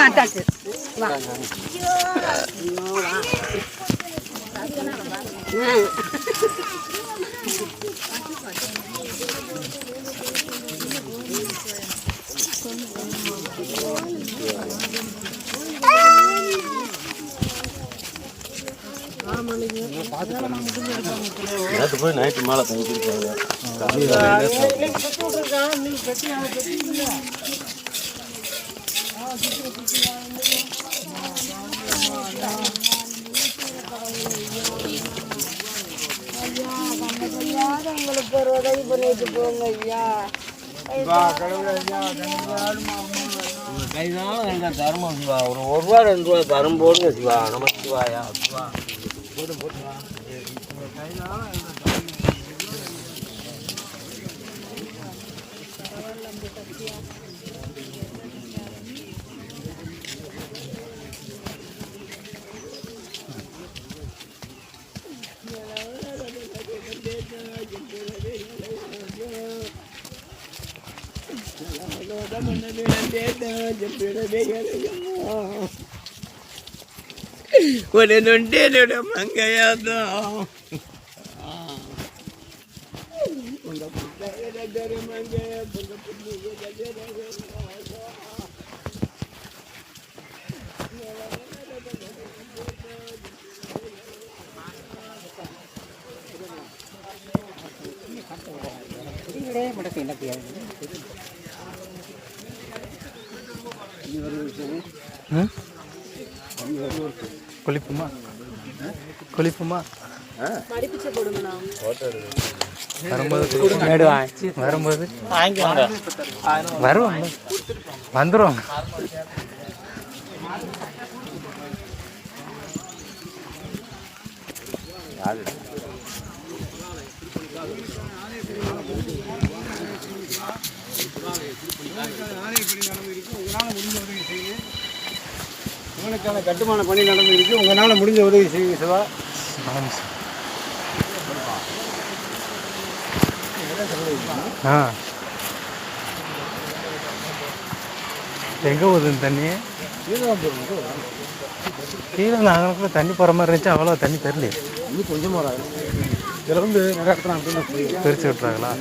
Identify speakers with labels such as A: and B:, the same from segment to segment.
A: Attach வா
B: நேற்று போய் நைட்டு மேலே தங்கிருக்காங்க.
A: எங்களுக்கு ஒரு உதவி பண்ணிட்டு போங்க ஐயா.
B: கைதாலும் எனக்கு தர்மம் சிவா. ஒரு ரூபா 2 ரூபா தரும் போடுங்க சிவா. நம்ம சிவாயா சிவா போடும் போட்டுவா. ஒரு நொண்டேனோட மங்கையாதான்
C: கொலிப்புமா கொலிப்புமா வரும்போது வரும்போது வருவாங்க வந்துடுவாங்க.
D: உங்களுக்கான கட்டுமான பணி நடந்துருக்கு. உங்களால் முடிஞ்ச உதவி செய்யுங்க சிவா.
C: எங்கே போகுதுன்னு தண்ணி கீழே நாங்களுக்குள்ள தண்ணி போகிற மாதிரி இருந்துச்சு. அவ்வளோ தண்ணி தெரியல.
D: இன்னும் கொஞ்சமாக வராது. இதில் வந்து நிறைய இடத்துல அப்படின்னு
C: பிரித்து விட்டுறாங்களா?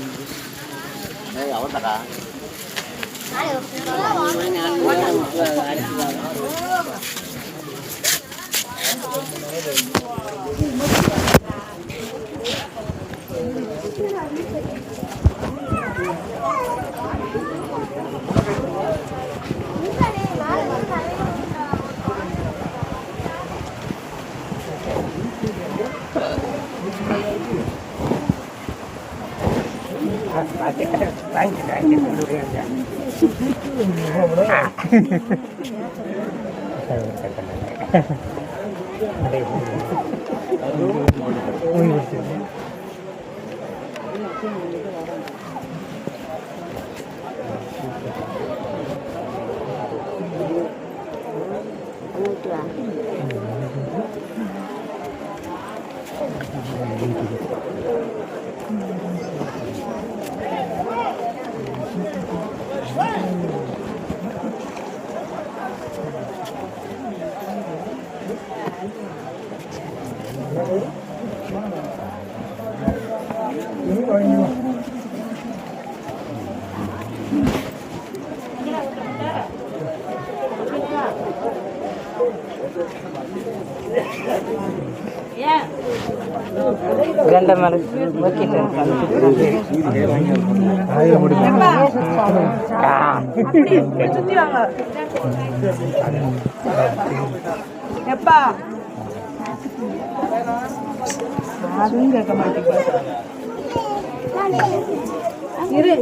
A: அதுவும் கேட்க மாட்டேங்க.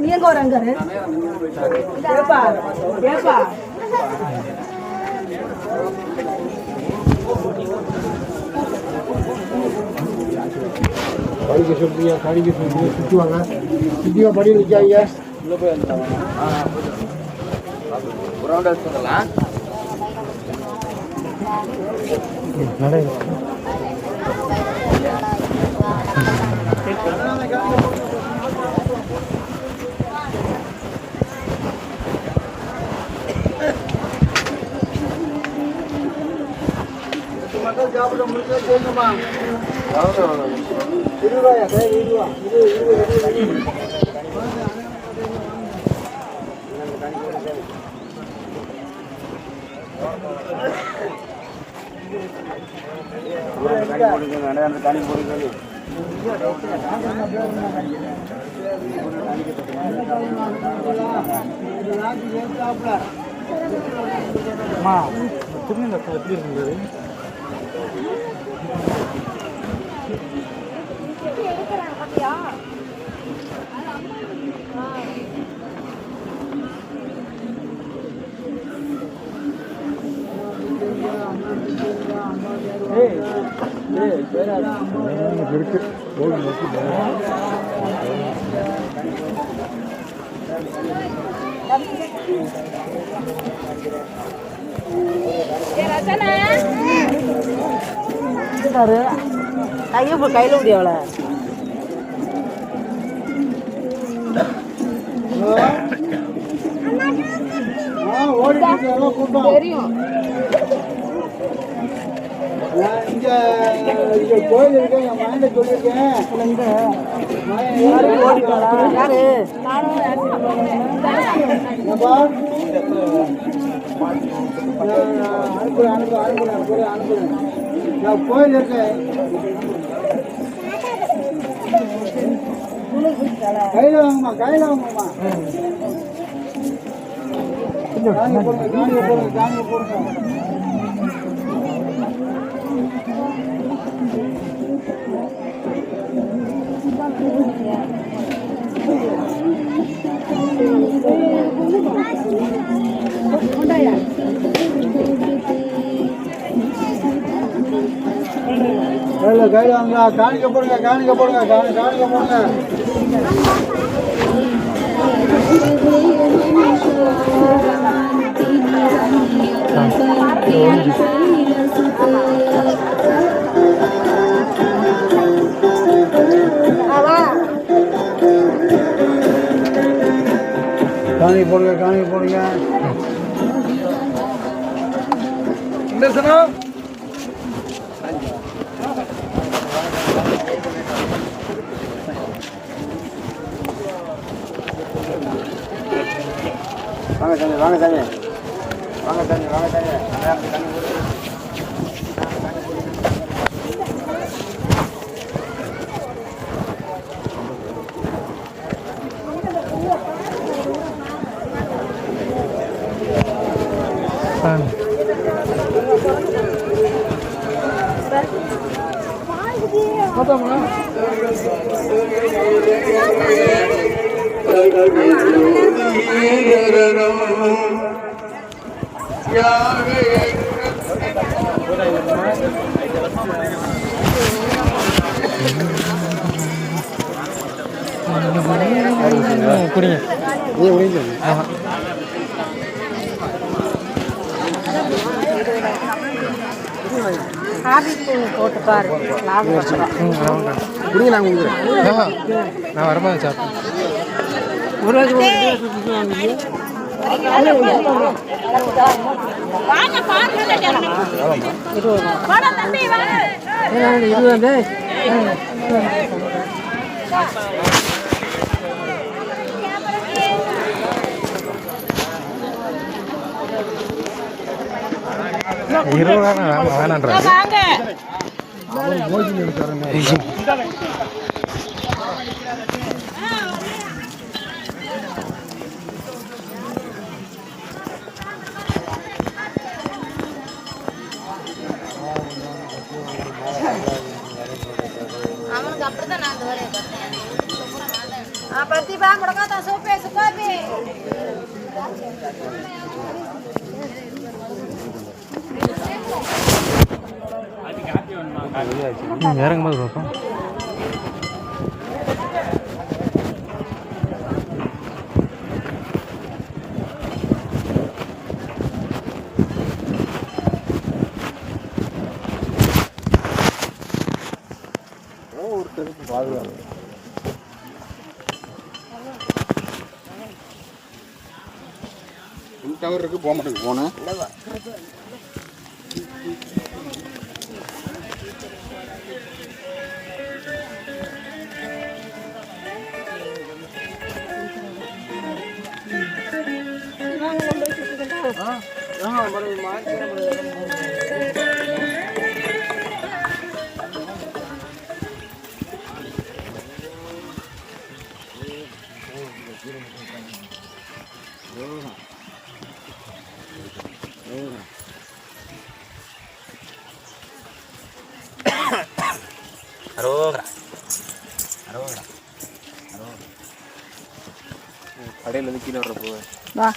A: நீங்க ஒரு அங்க
D: படிக்க சொல்லியா படிக்க சொல்லி சுற்றுவாங்க. சுற்றிவா படி நிற்காங்க. உள்ளே போய் வந்துட்டாங்க. ஒரு ரவுண்ட் சொல்லலாம். சாப்பிட முடிஞ்சா செய்யுங்கம்மா. 20 ரூபாயா? 20.
C: திருநெல்வேலி எப்படி இருந்தது?
D: இருக்கு
A: கையில முடியவள
D: ஓடிட்டு கூட்டம்
A: தெரியும்.
D: இங்க கோயில் இருக்கு. என் மைண்ட சொல்லியிருக்கேன்.
A: யாரு
D: அனுப்புறேன். நான் கோயில் இருக்கேன். கையில வாங்கம்மா. தானிய போடுங்க. கையில வாங்க. காணிக்க போடுங்க. காணிக்க போடுங்க. தரிசனம் வாங்க சாமி.
C: குடிங்க.
A: போட்டு பாரு.
C: நான் வரும்போது சாப்பிட்டேன். வேணான்ற
E: அவனுக்கு அப்படிதான் நான் வரேன். பிரதிபா கொடுக்காத சோப்பே சுக்காபி
C: இறங்கும்போது பார்ப்போம்.
D: பாதுகாப்பு டவர் இருக்கு. போக மாட்டேங்குது. போனேன்
C: கடையில் இருந்து கீழே வர்ற போவேன்
A: வா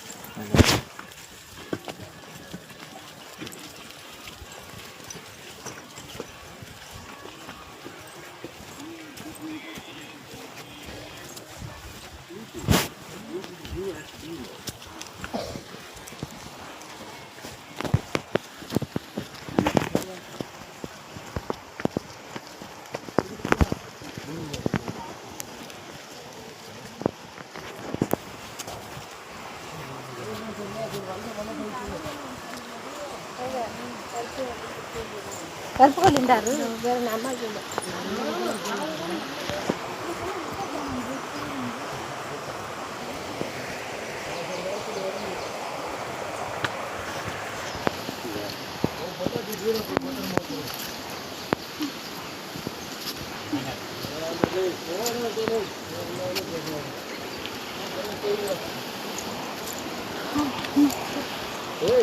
A: కలుపుకోవాలి తింటారు వేరే నమ్మకం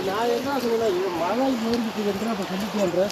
D: நான் என்ன சொன்னேன் இது மழை ஏறிக்கிட்டு இருந்தா அப்போ சொல்லிக்கேன்ற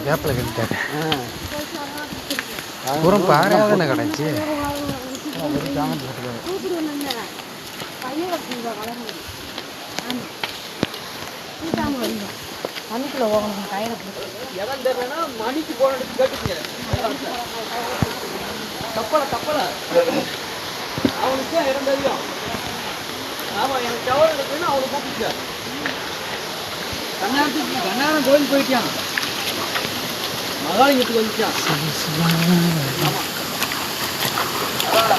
C: கேப்பில் கட்டிட்டாரு பூரம் பாறையாக தானே கிடச்சி
A: தண்ணிக்குள்ள போகணும் கையில
B: இடம் தெரியலன்னா மணிக்கு போனது கேட்டுங்க தப்பல அவனுக்கு இடம் தெரியும். ஆமா எனக்கு டவர் இருக்குன்னு அவனை கூப்பிட்டு கண்ணாரம் கோயில் போயிட்டான், மகாலிங்கத்துக்கு வந்துட்டான். ஆமா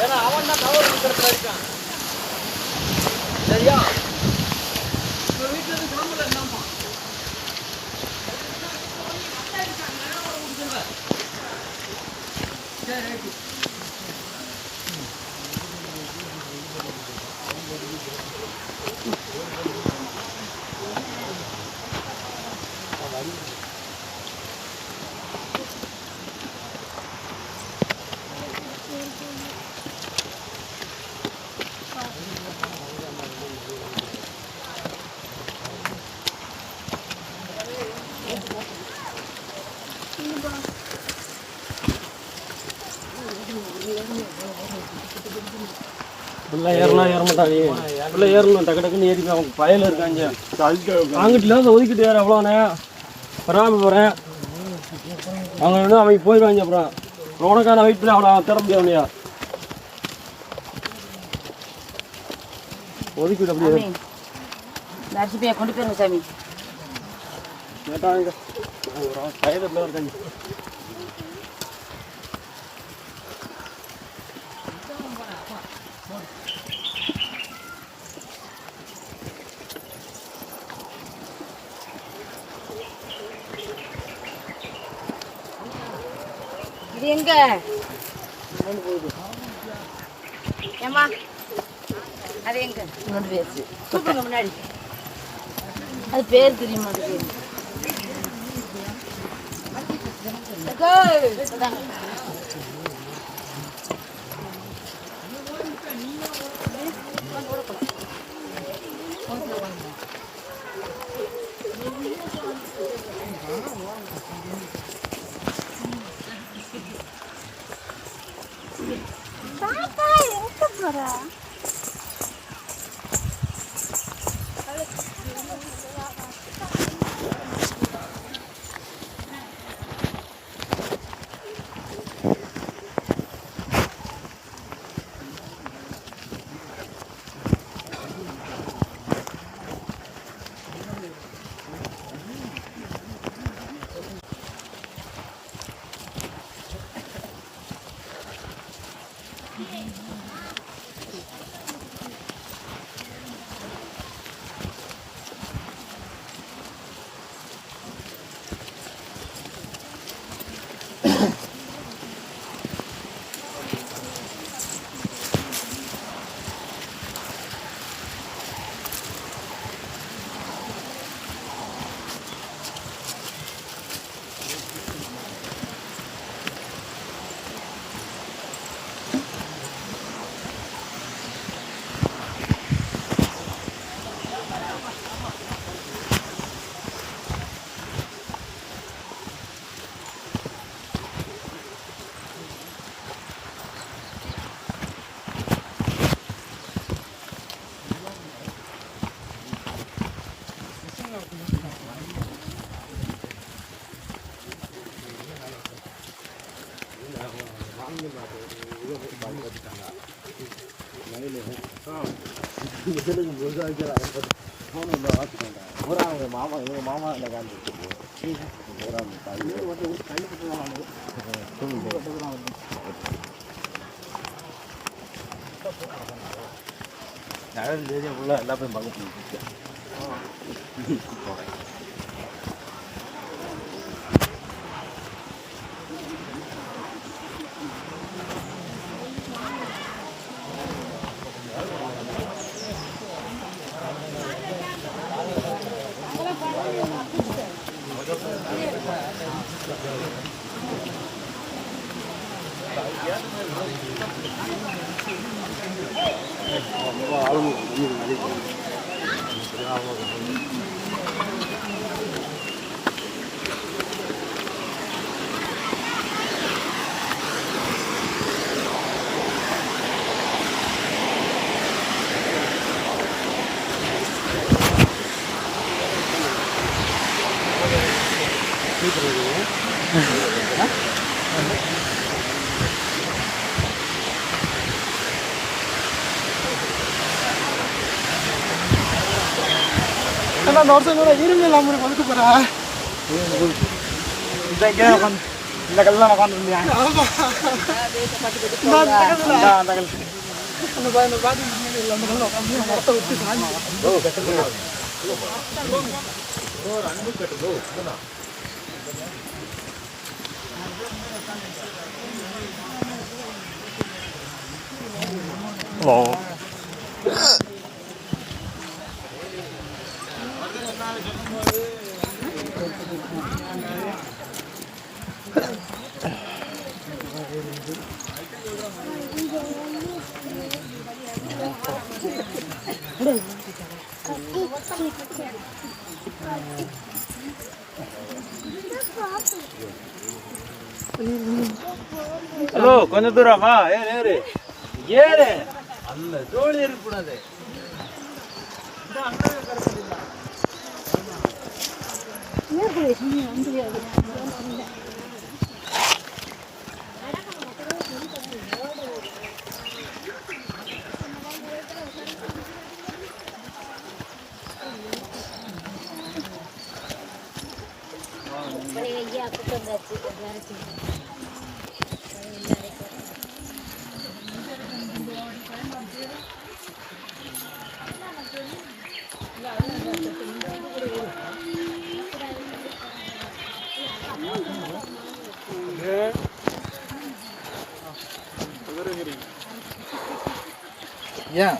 B: ஏன்னா அவன் தான் டவர் இருக்கிறதுல இருக்கான். சரியா வீட்டுல இருந்து கிளம்புல என்னம்மா
F: ஃபுல்லாக ஏறலாம் ஏற மாட்டாங்க, ஃபுல்லாக ஏறணும் டக்கு டக்குன்னு ஏறி அவங்க பயலில் இருக்காங்க. அங்கிட்டு இல்லாத ஒதுக்கிட்டு ஏற எவ்வளோண்ணே வராமல் போகிறேன். அவங்க வேணும் அவங்க போயிடுவாங்க. அப்புறம் உனக்கான வெயிட் பண்ணி அவனை தர முடியாதுயா, ஒதுக்கிட்டு அப்படியே
A: அரிசி பையை கொண்டு போயிருங்க சாமி.
F: கேட்டாங்க ஒரு பயத்தில் இருக்காங்க.
E: இது எங்க ஏமா அது எங்க முன்னாடி பேசு கூப்பிடுங்க முன்னாடி அது பேர் தெரிய மாட்டேங்குது
G: பாப்பா எங்க போறா?
B: மாமா எங்கள் மாமா இந்த காந்தி நகரம் ஏரியா ஃபுல்லாக எல்லா போய் பார்க்க போயிருக்கேன்.
C: அந்த வருஷம் கூட இரும்பு இல்லாமல் வந்துட்டு போறா. இந்த கல்லாம் உட்காந்துருந்தேன். அந்த கல் அந்த பாட்டு அந்த கல்ல உட்காந்து மரத்தை வச்சு
B: ஹலோ கொஞ்சம் தூரம் வா. ஏறு ஏறு அந்த தோழி இருக்கக்கூடாது.
E: ஐயா கூட்டு வந்தாச்சு
C: ஏன்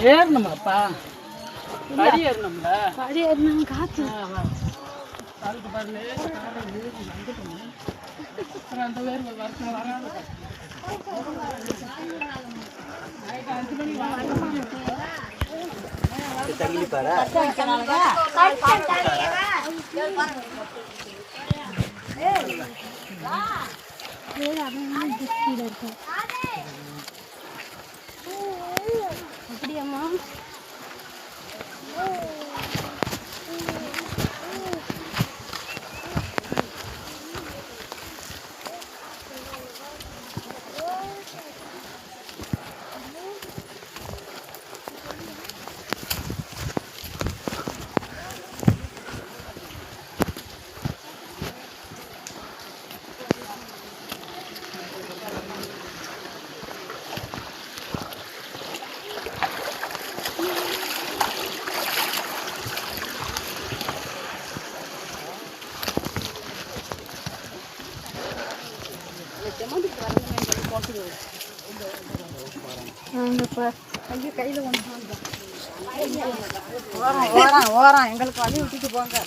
C: ஏறணுமாப்பா படி ஏறணும்ல
G: படி ஏறினாங்க காத்து
C: அதுக்கு பாருங்க அந்த பேர் வரணும் வராது 5 மணி
B: தள்ளி பாரு
G: அப்படியாம்மா கையில் ஓரம் எங்களுக்கு வழி விட்டுட்டு போங்க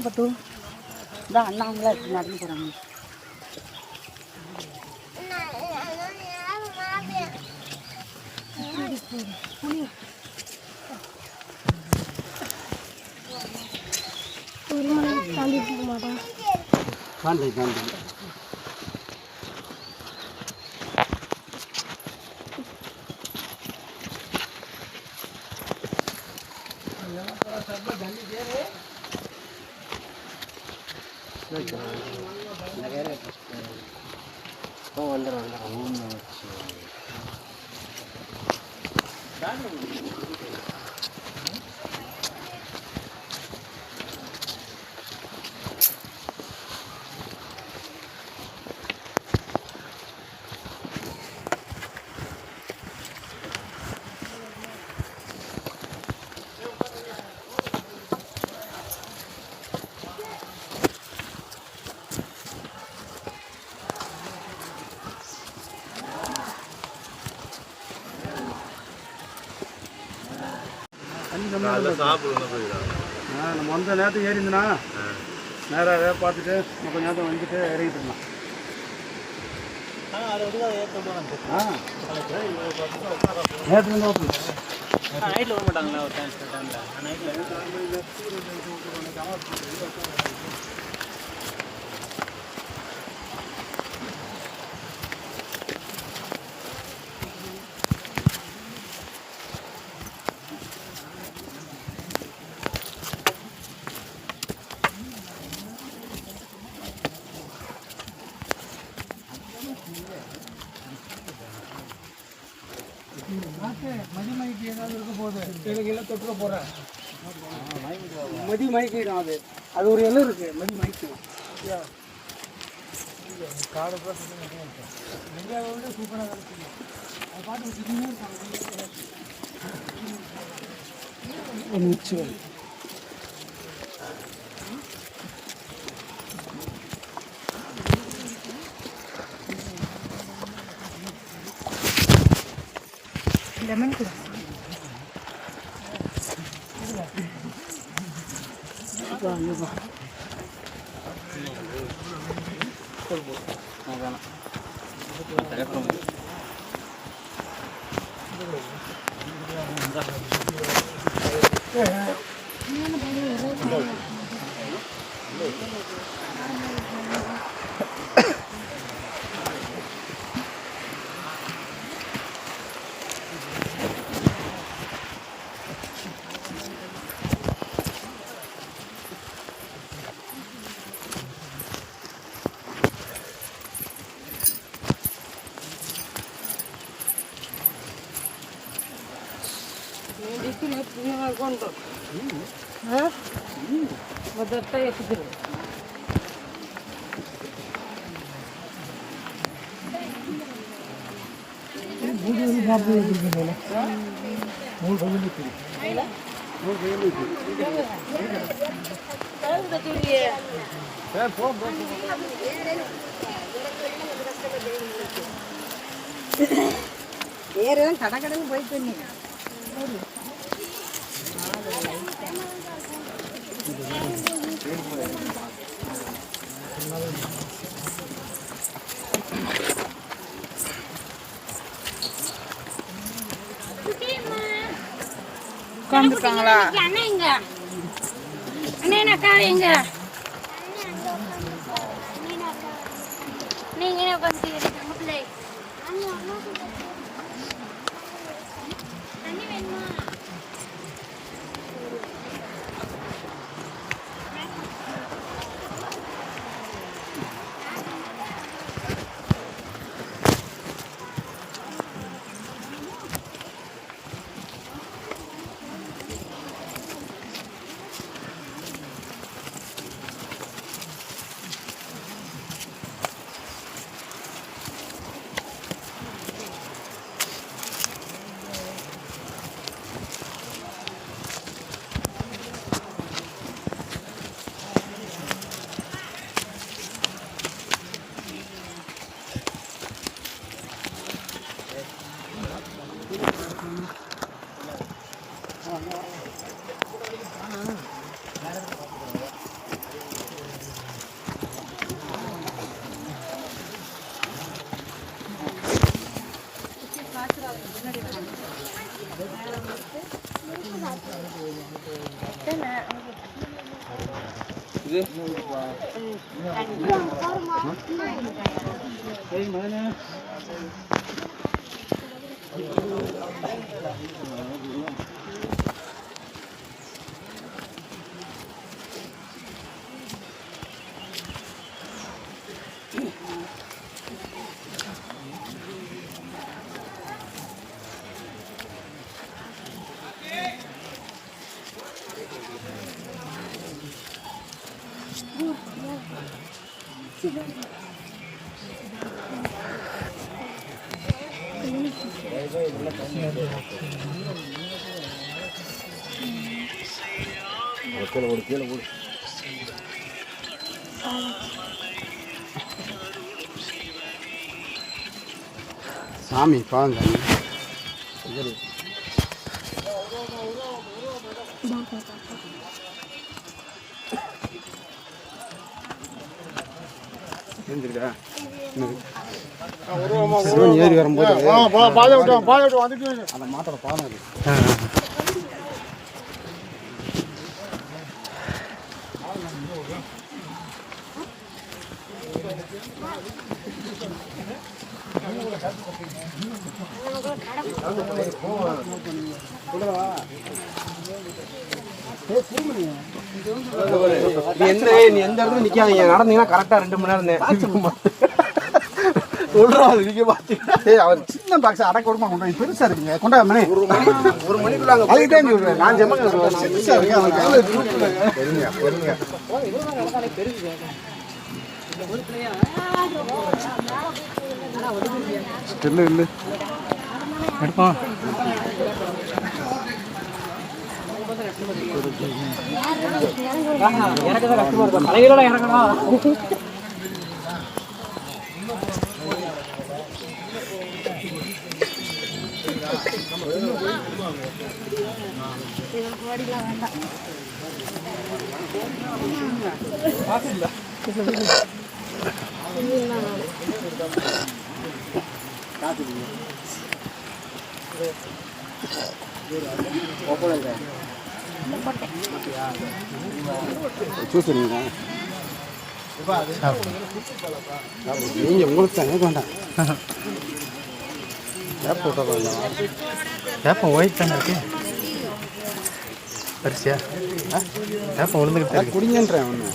G: பட்டு இதான் அண்ணா அவங்களா இருக்கு நடந்து போகிறாங்க ஒரு மணி தாண்டி போக மாட்டேன்
B: தாண்டி
C: நம்ம வந்த நேரத்துக்கு ஏறி இருந்தனா நேராக பார்த்துட்டு நம்ம கொஞ்சம் நேரத்தை வந்துட்டு இறங்கிட்டு இருந்தோம் நேரத்துக்கு வந்து ஓப்பன்
B: நைட்டில் வர மாட்டாங்களா ஒரு டைமில் நைட்டில்
C: மதிமைக்கு ஏதாவது இருக்க போகுது கிழக்கில் தொட்டுக்க போகிறேன் மதி மைக்கு தான் அது ஒரு எல்லாம் இருக்கு மதி மைக்கு காடு
A: லெமன் கூட வேறெல்லாம் கடகடன்னு போயிட்டு வந்தீங்க.
G: உட்காந்துருக்காங்களா?
E: அண்ணா எங்க? அண்ணா அக்கா எங்க? நீங்க என்ன உட்காந்துட்டு பிள்ளை தண்ணி வேணுமா?
C: சாமி பாருங்க. ஏறி வரும்போது அந்த மாட்டோட பானை நீ எந்த இடத்துல நிக்காதீங்க, நடந்தீங்கன்னா கரெக்டா 2 மணி நேரம் அவர் சின்ன பாக்ஸ் அடக்க விடுமா கொண்டு பெருசா இருக்குங்க கொண்டா மணி ஒரு மணிக்குள்ள நான் பெருசா இருக்கு அவர் கையில பெருங்க இல்லை
B: எடுப்போம்.
F: எனக்கு தான் கஷ்டமா இருக்கும். தலைகளோட இறங்கணும்.
C: చూసాను நீங்கள் உங்களுக்கு தான் எனக்கு வேண்டாம் கேப் போட்டா வேண்டாம்
B: வேப்பம் ஒயிட் தானே இருக்கு வரிசையா வேப்பம் விழுந்துக்கிட்டு
C: குடிங்கன்றேன் ஒன்று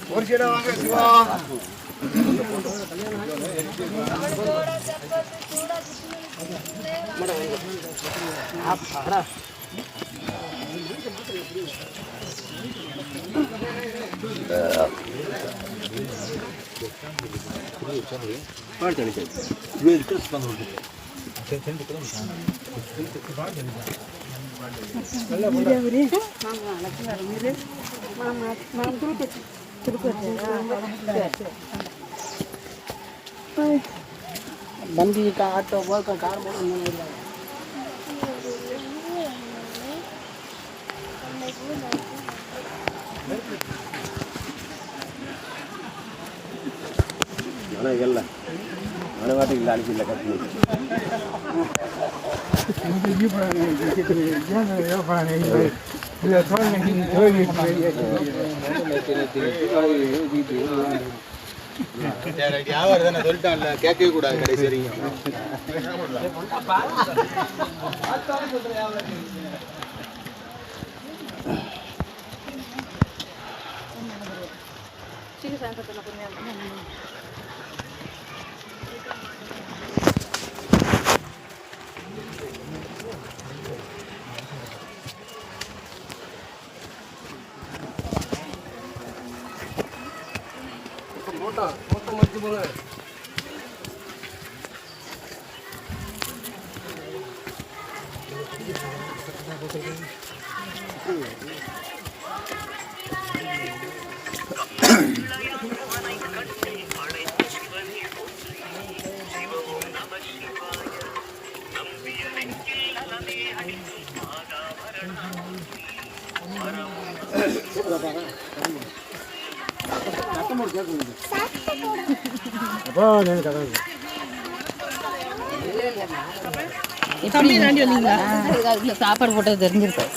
C: ஒரு சைடாக வாங்க சிவா
G: बंदी का ऑटो बोल का कार बोल
C: ಇಲ್ಲ ಮನೆವಾಟಿಗೆ ಅಳಿಸಿಲ್ಲ ಕಟ್ಟಿ யாவதுதானே சொல்லிட்டான்ல கேட்கவே கூடாது கடைசி வரைக்கும்
G: சாப்பாடு போட்டது தெரிஞ்சிருக்கோம்.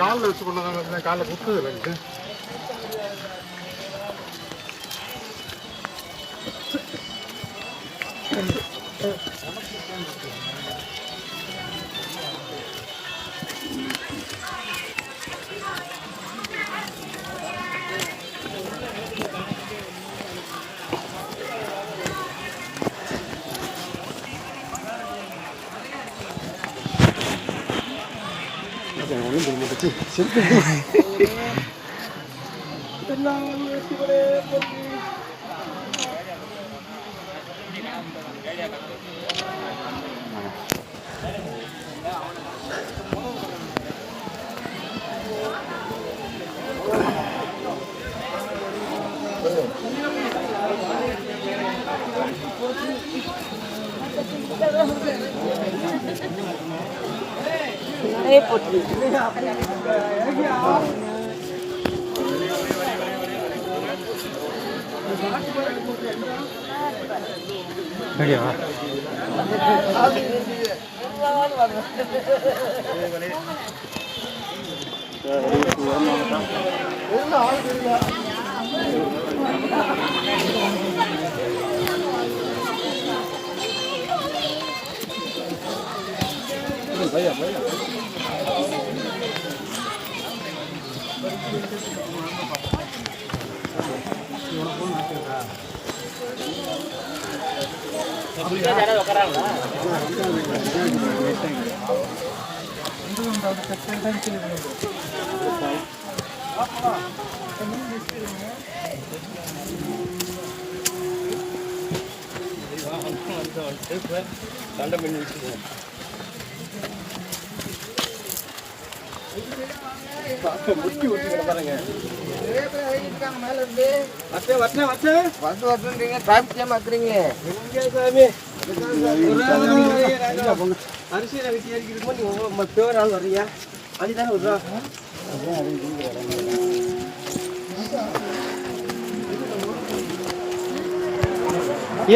D: காலில் வச்சு கொண்டு காலில் குத்துது எனக்கு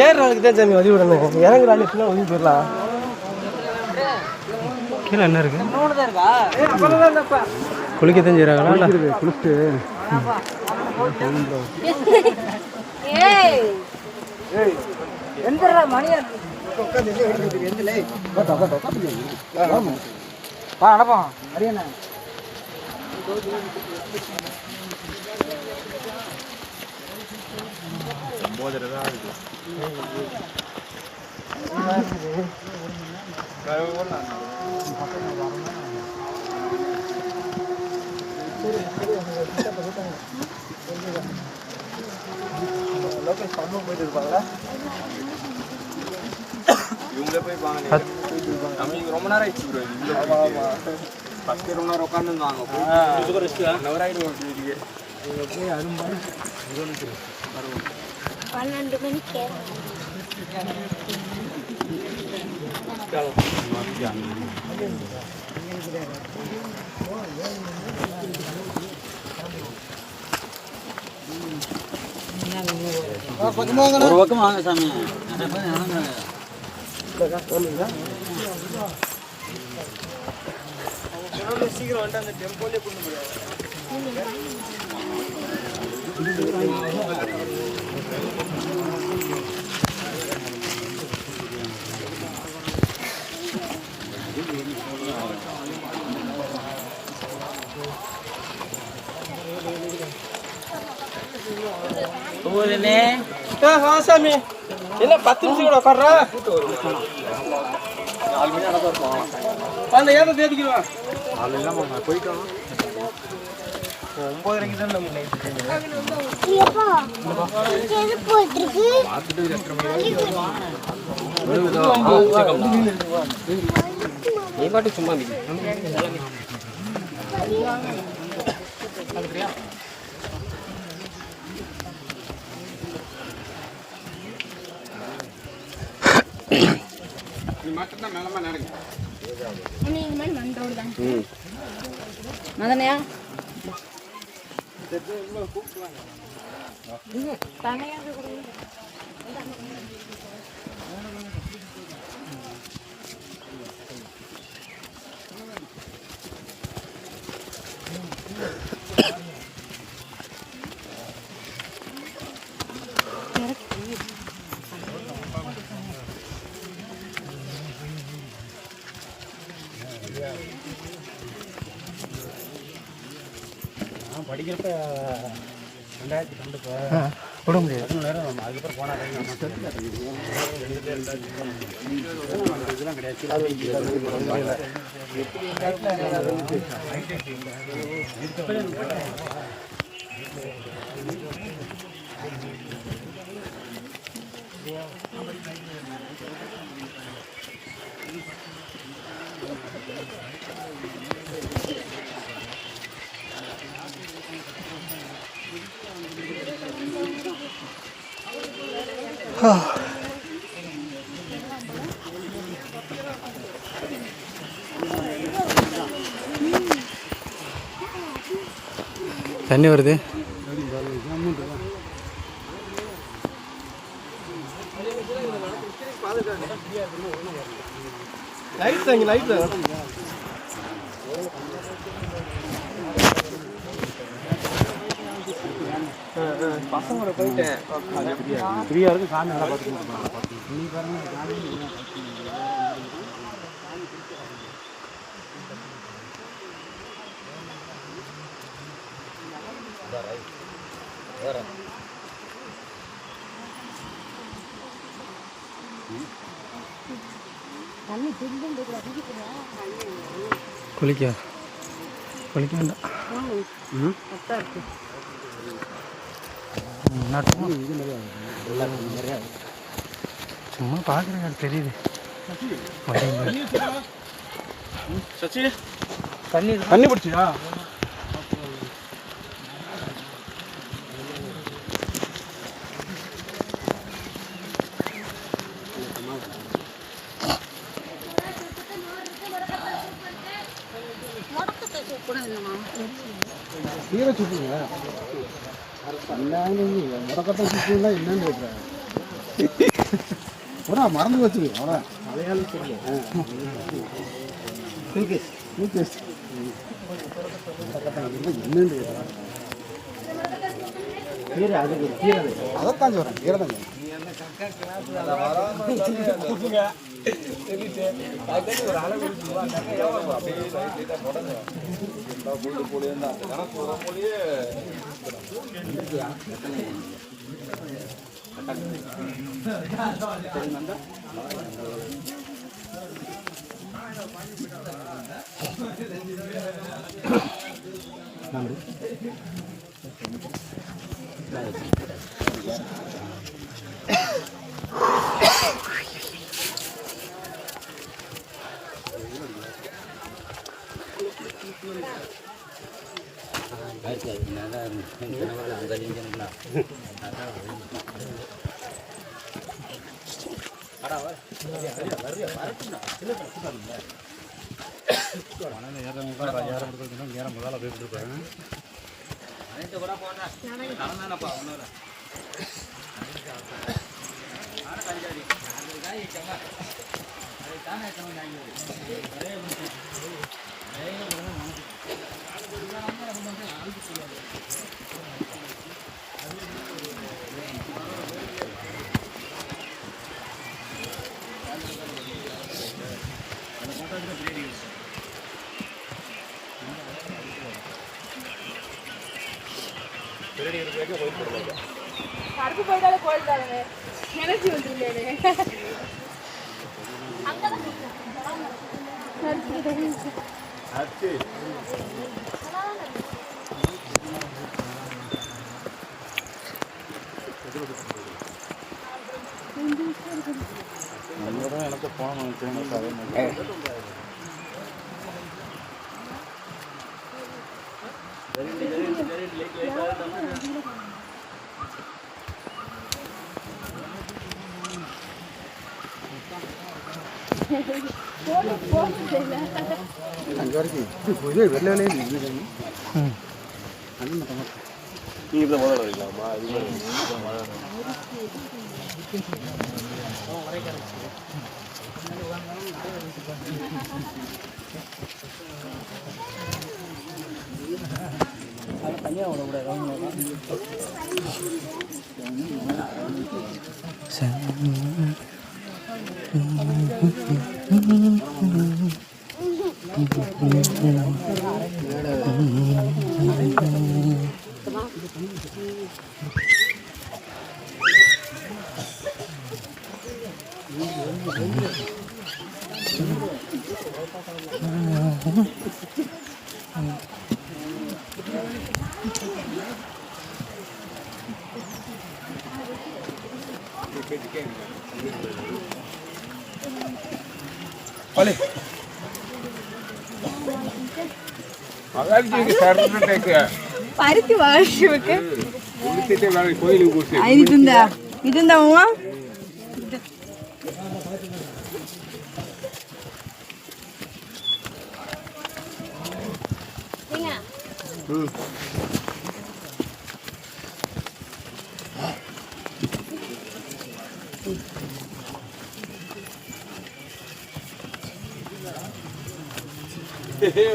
F: ஏறுறதுக்கு தான் சாமி வழி விடணும். இறங்குற ஆள் எப்படின்னா ஒதுங்கி போயிடலாம். கீழே என்ன இருக்கு? குளிக்கத்தான் செய்கிறாங்களா? குளிச்சுட்டு
B: இவங்களே போய் பாங்க. நம்ம இங்க ரொம்ப நேரம் ஆயிடுச்சு ப்ரோ. ஃபர்ஸ்ட் ரொம்ப நேரம் உட்காந்துருந்தாங்க. போய் அரும்பா
E: 12 மணிக்கு
B: ஒரு பக்கம் வாங்க சாமி.
F: சீக்கிரம் வந்துட்டு அந்த டெம்போலே கொண்டு போயிடுவாங்க. சாமி என்ன 10 நிமிஷம் கூட உட்கார்றா.
B: 4 மணி நடந்து இருப்போம்.
F: அந்த ஏதோ தேடிக்கிடுவான்.
B: 4 இல்லாம போயிட்டோம்.
F: 9:30 தான் நம்ம நைட் நீ பாட்டு சும்மா
G: மதனையா
C: படிக்கிறப்ப 2002
F: விட முடியாது.
C: நேரம் அதுக்கப்புறம் போனா இதெல்லாம்
F: தண்ணி வருது. லைட் தாங்க லைட்
B: பசங்களோட போயிட்டேன்.
C: ஃப்ரீயா இருக்கு சாமி நல்லா பார்த்துக்கலாம். நீ பாருங்க சாமி குளிக்க வேண்டாம். சும்மா பார்க்குறேன் தெரியுது.
F: சச்சி
C: தண்ணி பிடிச்சியா? கீரை சுற்றுங்க முடக்கத்தை சுற்றுனா என்னன்னு கேட்குறேன். ஒரு மறந்து வச்சு அவ்வளோ மலையாளம் சொல்லு. என்னன்னு கேட்குறேன். கீரை அதுக்கு கீரை அதைத்தான் சொல்கிறேன். கீரை தான் சொல்கிறேன்.
E: கருப்பு போயிட்டாலே கோயில்தானே நினைச்சி வந்துருந்தேன்.
C: எனக்கு போன அங்கே வரைக்கும் வெள்ளை வெள்ளையே அது மட்டும்
F: நீங்கள் முதல்ல வரீங்களாம்மா?
G: தனியாக விடக்கூடாது.
A: பருத்தி வாஷுக்கு
B: கோயிலுக்கு
A: இதுந்தா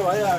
B: வாயா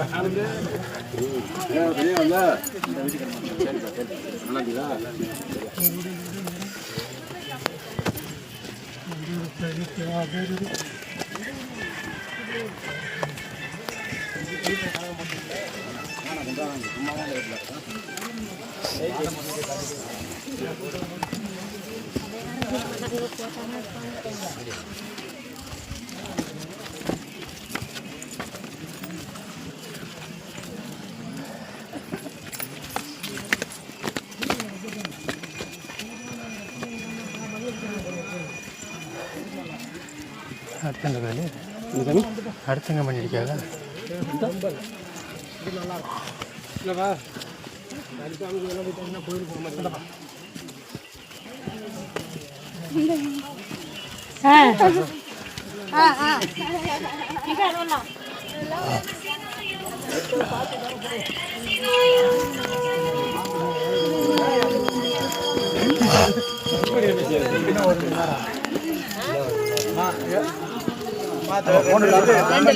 C: அடுத்தங்க பண்ணிருக்காங்க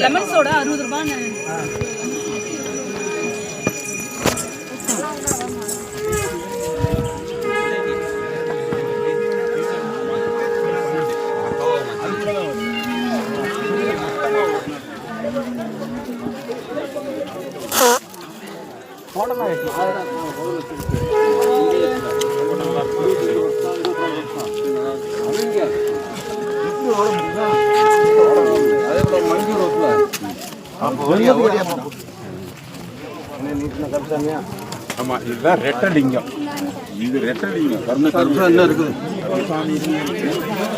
A: லெமன் சோடா 60 ரூபாய்.
B: ஆமா, இதுதான் ரெட்டலிங்கம். இது ரெட்டலிங்கம். கருப்பா என்ன இருக்குது?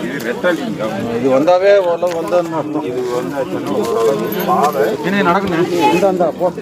B: இது ரெட்டலிங்கம். இது வந்தாவே ஓரளவு வந்ததுன்னு அர்த்தம். இது வந்தாச்சுன்னா நடக்கணும். இந்த போட்டு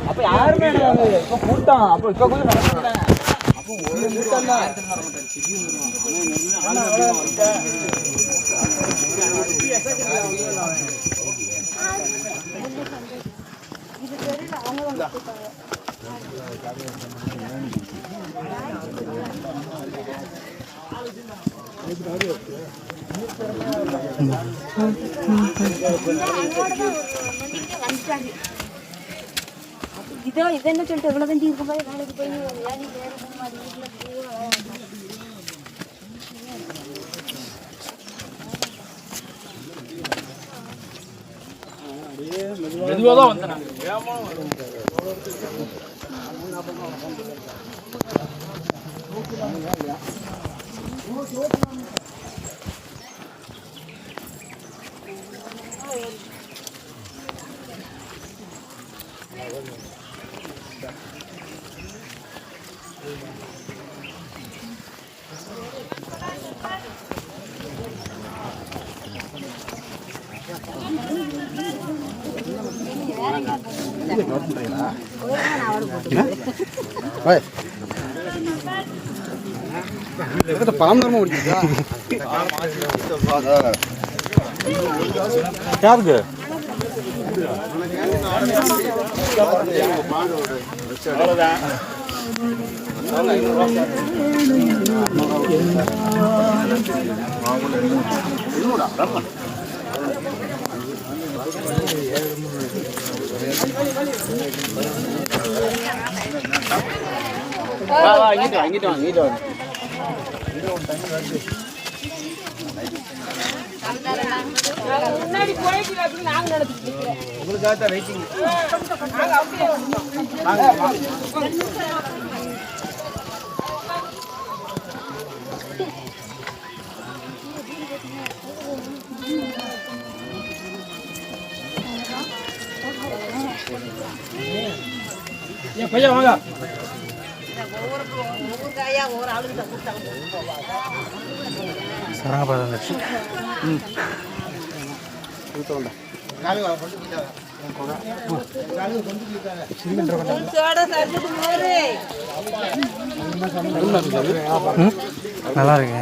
B: அப்ப யாருமே இப்ப கூட்டம் அப்ப இப்ப கொஞ்சம் நடந்துட்டேன். அப்போ ஒரு கூட்டம் தான்.
G: இதோ இது என்ன சொல்லிட்டு இவ்வளவு தஞ்சி இருக்கும் போய் நாளைக்கு போய்
F: மெதுவாக தான் வந்தேன்.
C: பழம் யாருக்கு
E: முன்னாடி போயிட்டு அப்படின்னு நாங்க நடத்திட்டு
C: உங்களுக்காக தான் வெயிட்டிங்.
F: ஏன் பையன் வாங்க.
H: நல்லா இருக்கு.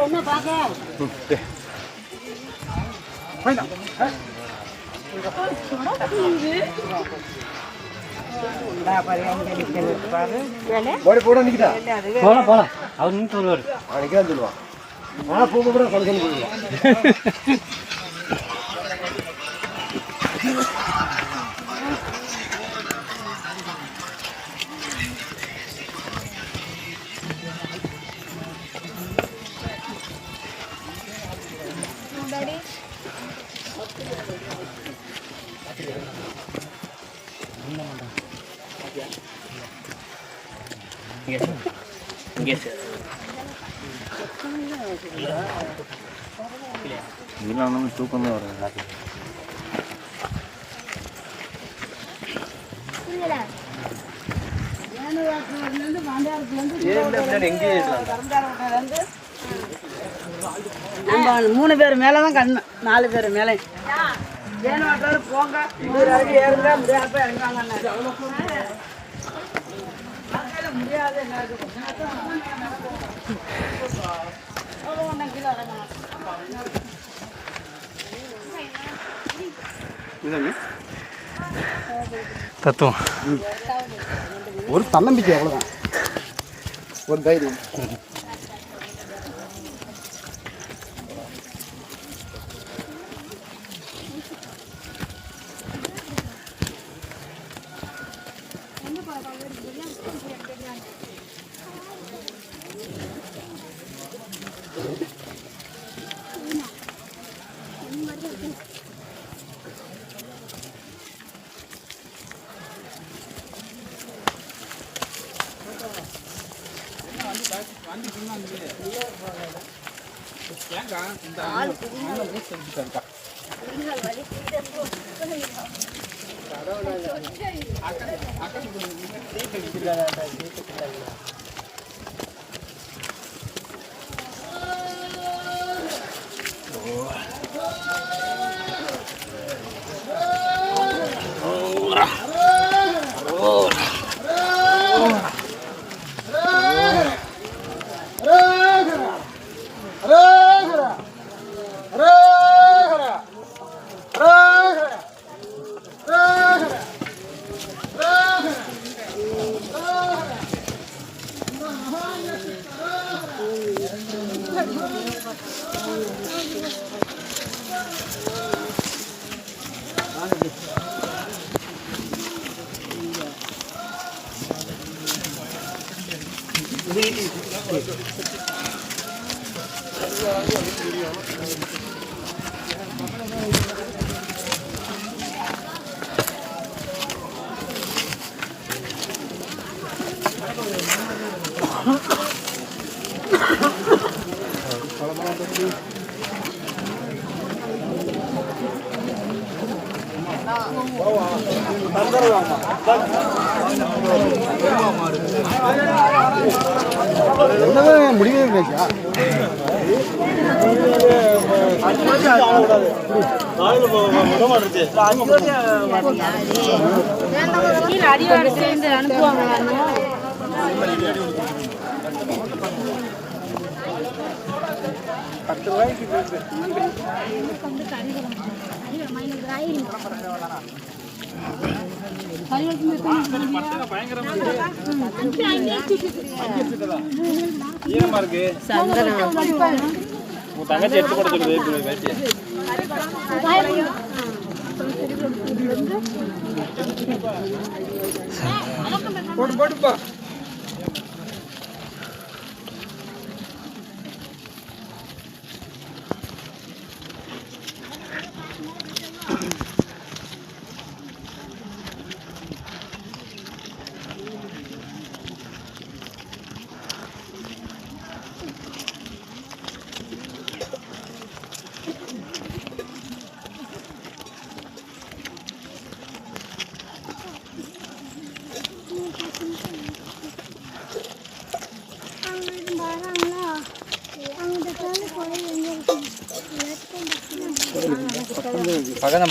E: என்ன பாக்க
C: போட போட நிக்கிட்டா.
H: போலாம் அவர் நின்று சொல்லுவார்.
C: நிக்கிறான்னு சொல்லுவான். பூ கூட சொல்லி கொடுக்கலாம். இதெல்லாம் தூக்கம் தான் வரும்.
G: மூணு பேர் மேலதான் கண்ணு, 4 பேர் மேலே போங்க ஏறுங்க முடியாத இறங்குவாங்க முடியாது.
H: தத்துவம்
C: ஒரு தன்னம்பிக்கை அவ்வளவுதான், ஒரு தைரியம். முடிவே கிடைச்சா
E: அடிவாடு சேர்ந்து அனுப்புவாங்க.
C: ₹10
B: ஈரமா இருக்கு உன் தங்கச்சி எடுத்து போட சொல்லுது பேட்டியை போட்டுப்பா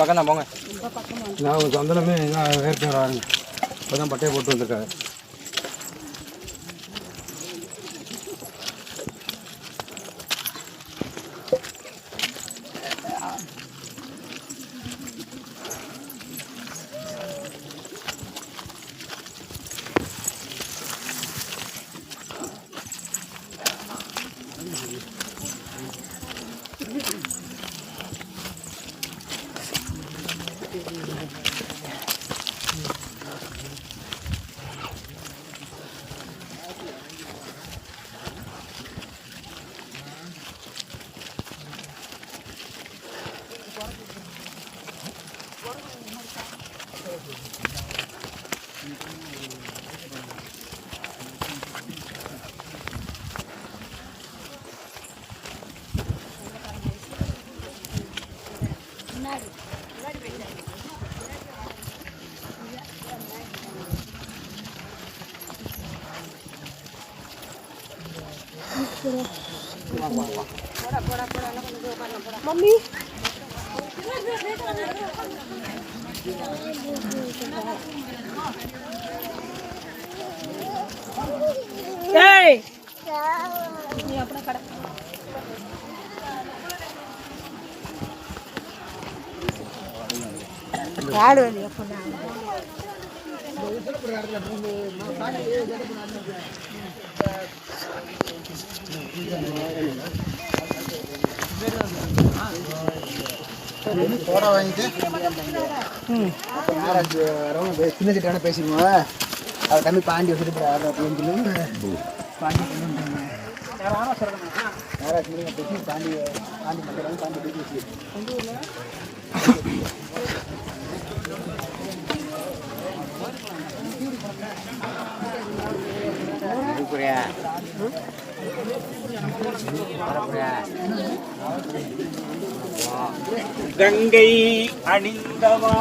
B: பக்கம் தான் போங்க
D: நான் சந்தனமே ஏற்கனவே வராங்க இப்போ தான் பட்டையை போட்டு வந்திருக்காங்க
E: மம்மி ஏய் நீ அப்படி கட காடு வழியா போனா
C: போடா வாங்கிட்டு சின்ன சிட்டான பேசிடுவோம் அது தம்பி பாண்டி வச்சுட்டு பாண்டி பேசி பாண்டி பாண்டி மட்டும் பாண்டி பேசி
B: கங்கை அணிந்தவா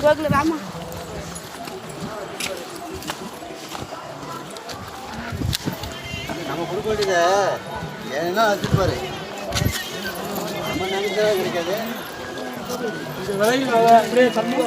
E: கோகுல வாமா.
C: நம்ம கொடுக்க வேண்டியதை ஏன்னா வச்சுட்டு பாரு, நம்ம நினைச்சதா கிடைக்காது.
F: இந்த விலைக்கு நல்லா அப்படியே தம்பி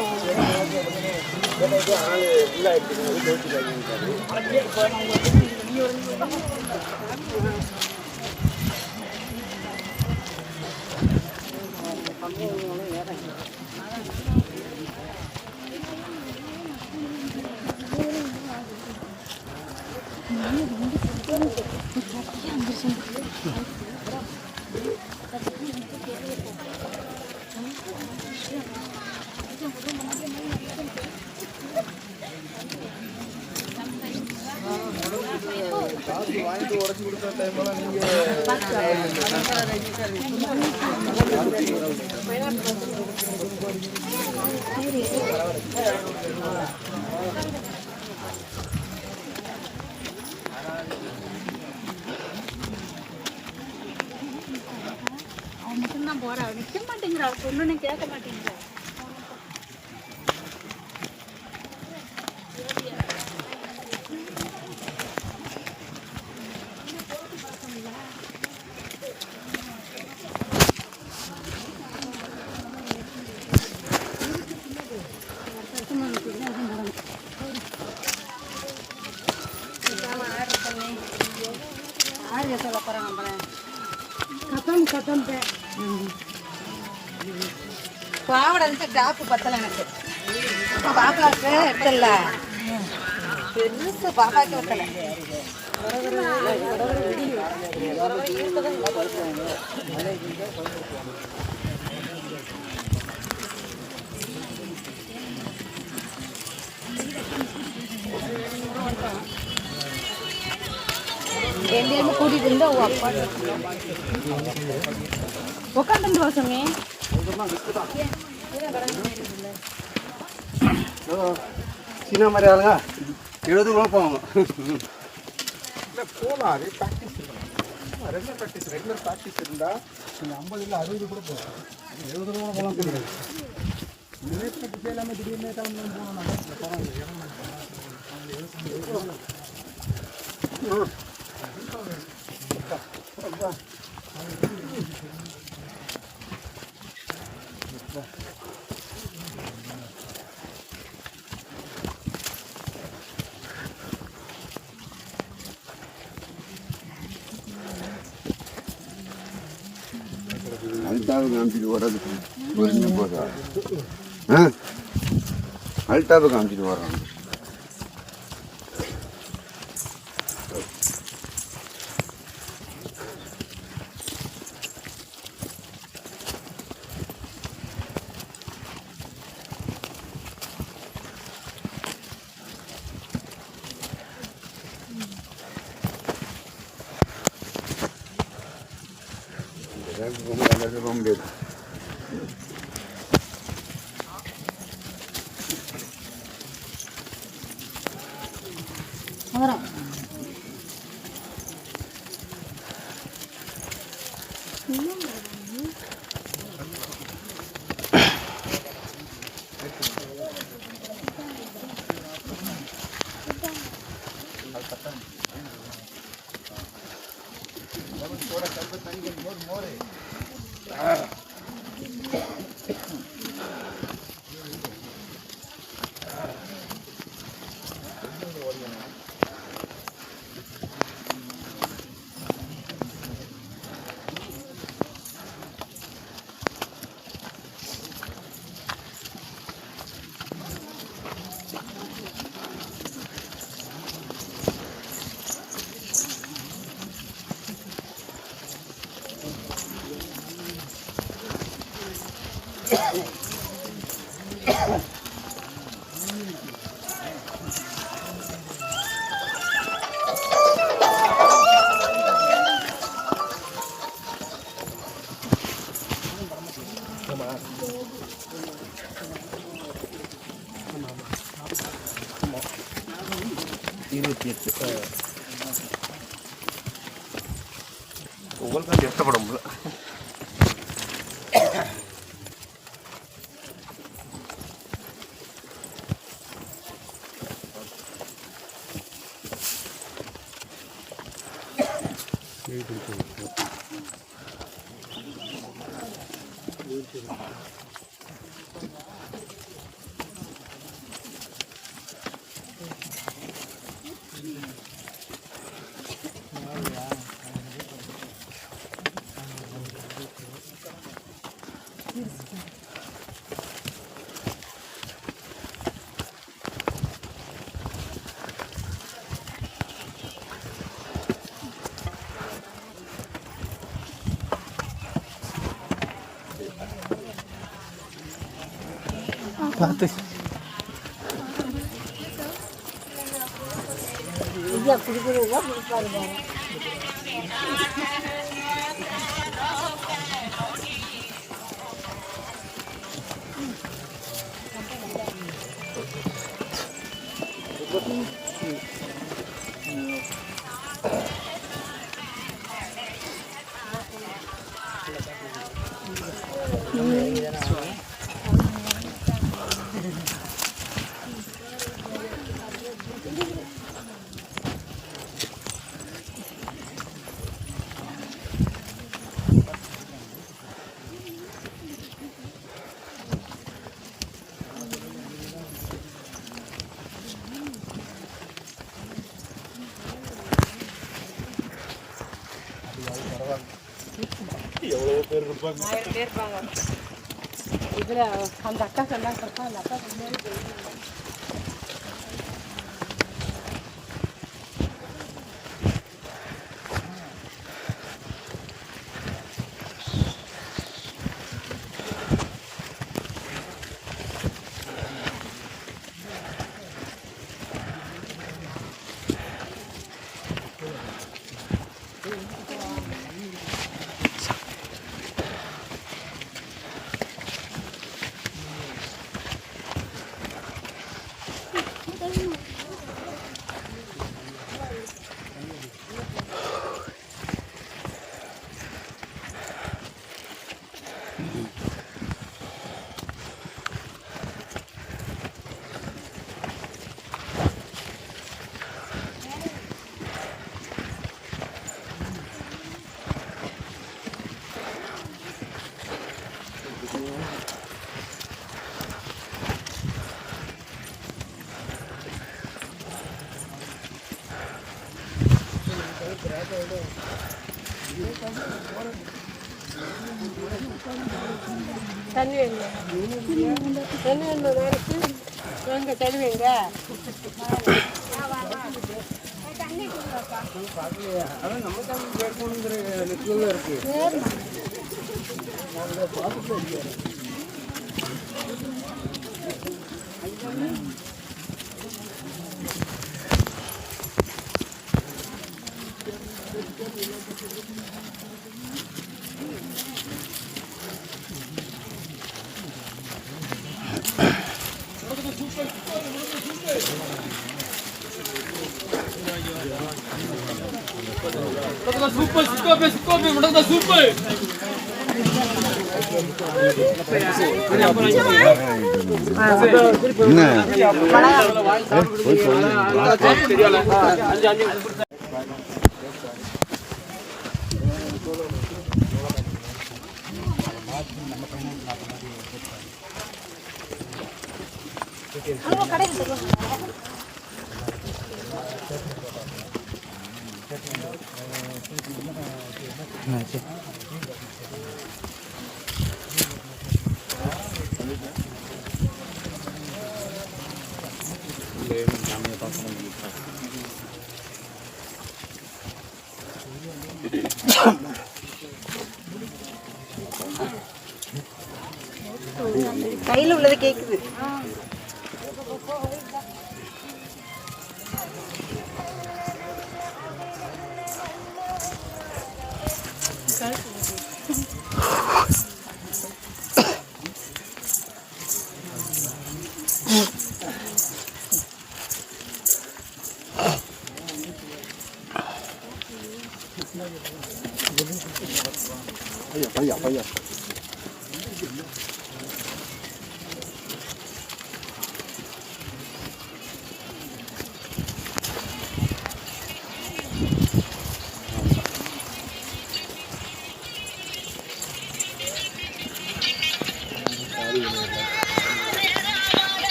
C: வாங்கிட்டு உடச்சி கொடுத்த டைமெல்லாம் நீங்க
E: அவன் மட்டும்தான் போறா, நிக்க மாட்டேங்கிறா, சொன்னு கேட்க மாட்டேங்கிறா.
G: பாவடை இருந்துச்சு, டாப்பு பத்தல எனக்கு. பாப்பாவுக்கு எடுத்தல பெருசு, பாப்பாவுக்கு வெத்தல. எங்கேருந்து கூட்டிட்டு இருந்தா அப்பா உட்காந்து வாசமே.
C: சீனா மாதிரி ஆளுங்க 70 கூட போவாங்க. இல்லை போகலாம், அதே ப்ராக்டிஸ் இருக்கணும். ரெகுலர் ப்ராக்டிஸ் இருந்தால் நீங்கள் 50 இல்லை 60 கூட போகலாம். 70 கூட போகலாம் தெரியாது. ப்ராக்டிஸ் எல்லாமே திடீர்னு அல்டாவை காமிச்சிட்டு வர்றது புரிஞ்சு போதா? அல்டாவை காமிச்சிட்டு வர்றாங்க. போக முடியாது. உங்களுக்கு இஷ்டப்படும் போல
H: பார்த்து
G: ஐயா குடிக்கிறதா குடிப்பாரு பாரு. இதுல அந்த அக்கா சொன்னாங்க கரெக்டா, அந்த அக்கா சொன்னாங்க. தண்ணி வேணுமா? தண்ணி வேணுமா வேலைக்கு? வாங்க தண்ணி வேங்க.
C: அதான் நம்ம தான் கேட்கணுங்கிற நெட்ல இருக்கு.
F: சூப்பர் சிக்கோபே சிக்கோபே மடங்க சூப்பர்
G: கையில் உள்ளது கேக்குது.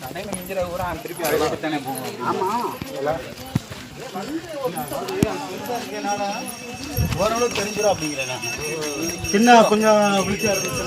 B: கடையில் மிஞ்சிற ஊரா திருப்பி அதை தானே போகும். ஆமாம் ஓரளவுக்கு தெரிஞ்சிடும் அப்படிங்கிறேன். சின்ன கொஞ்சம் விழிச்சா இருந்துச்சு.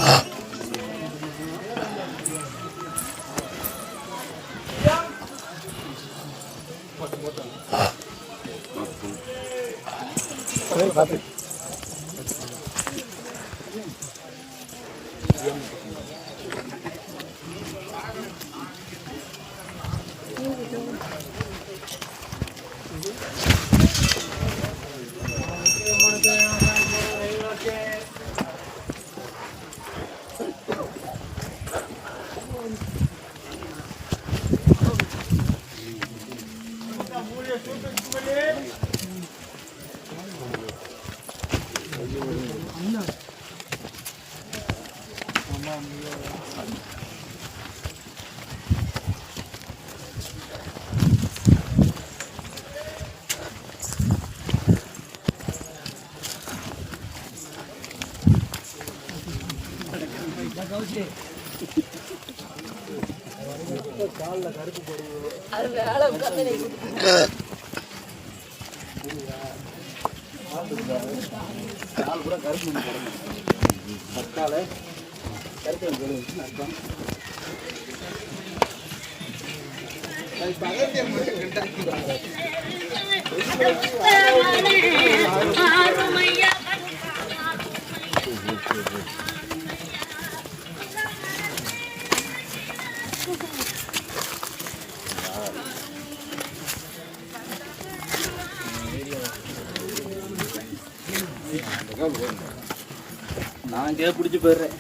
B: நான் இங்கே பிடிச்சி போயிடுறேன்.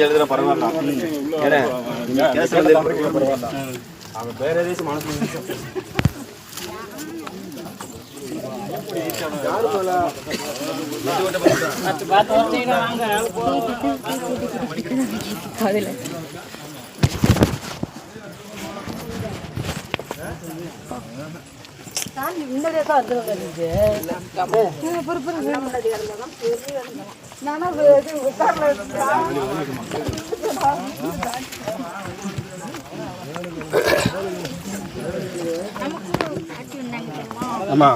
B: எழுதுற பரவாயில்ல அவன் வேற ஏதாச்சும் மனசு
E: ஆமா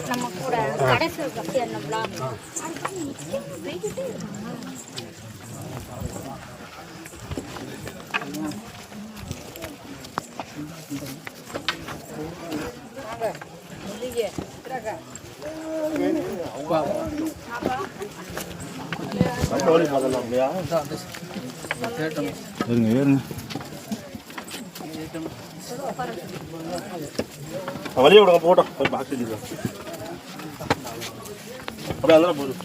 E: நம்ம கூட கடைசி பத்தி என்னப்ல
F: வழியை விடுங்க போட்டோம் போய் பார்த்து அப்படியே அதெல்லாம் போதும்.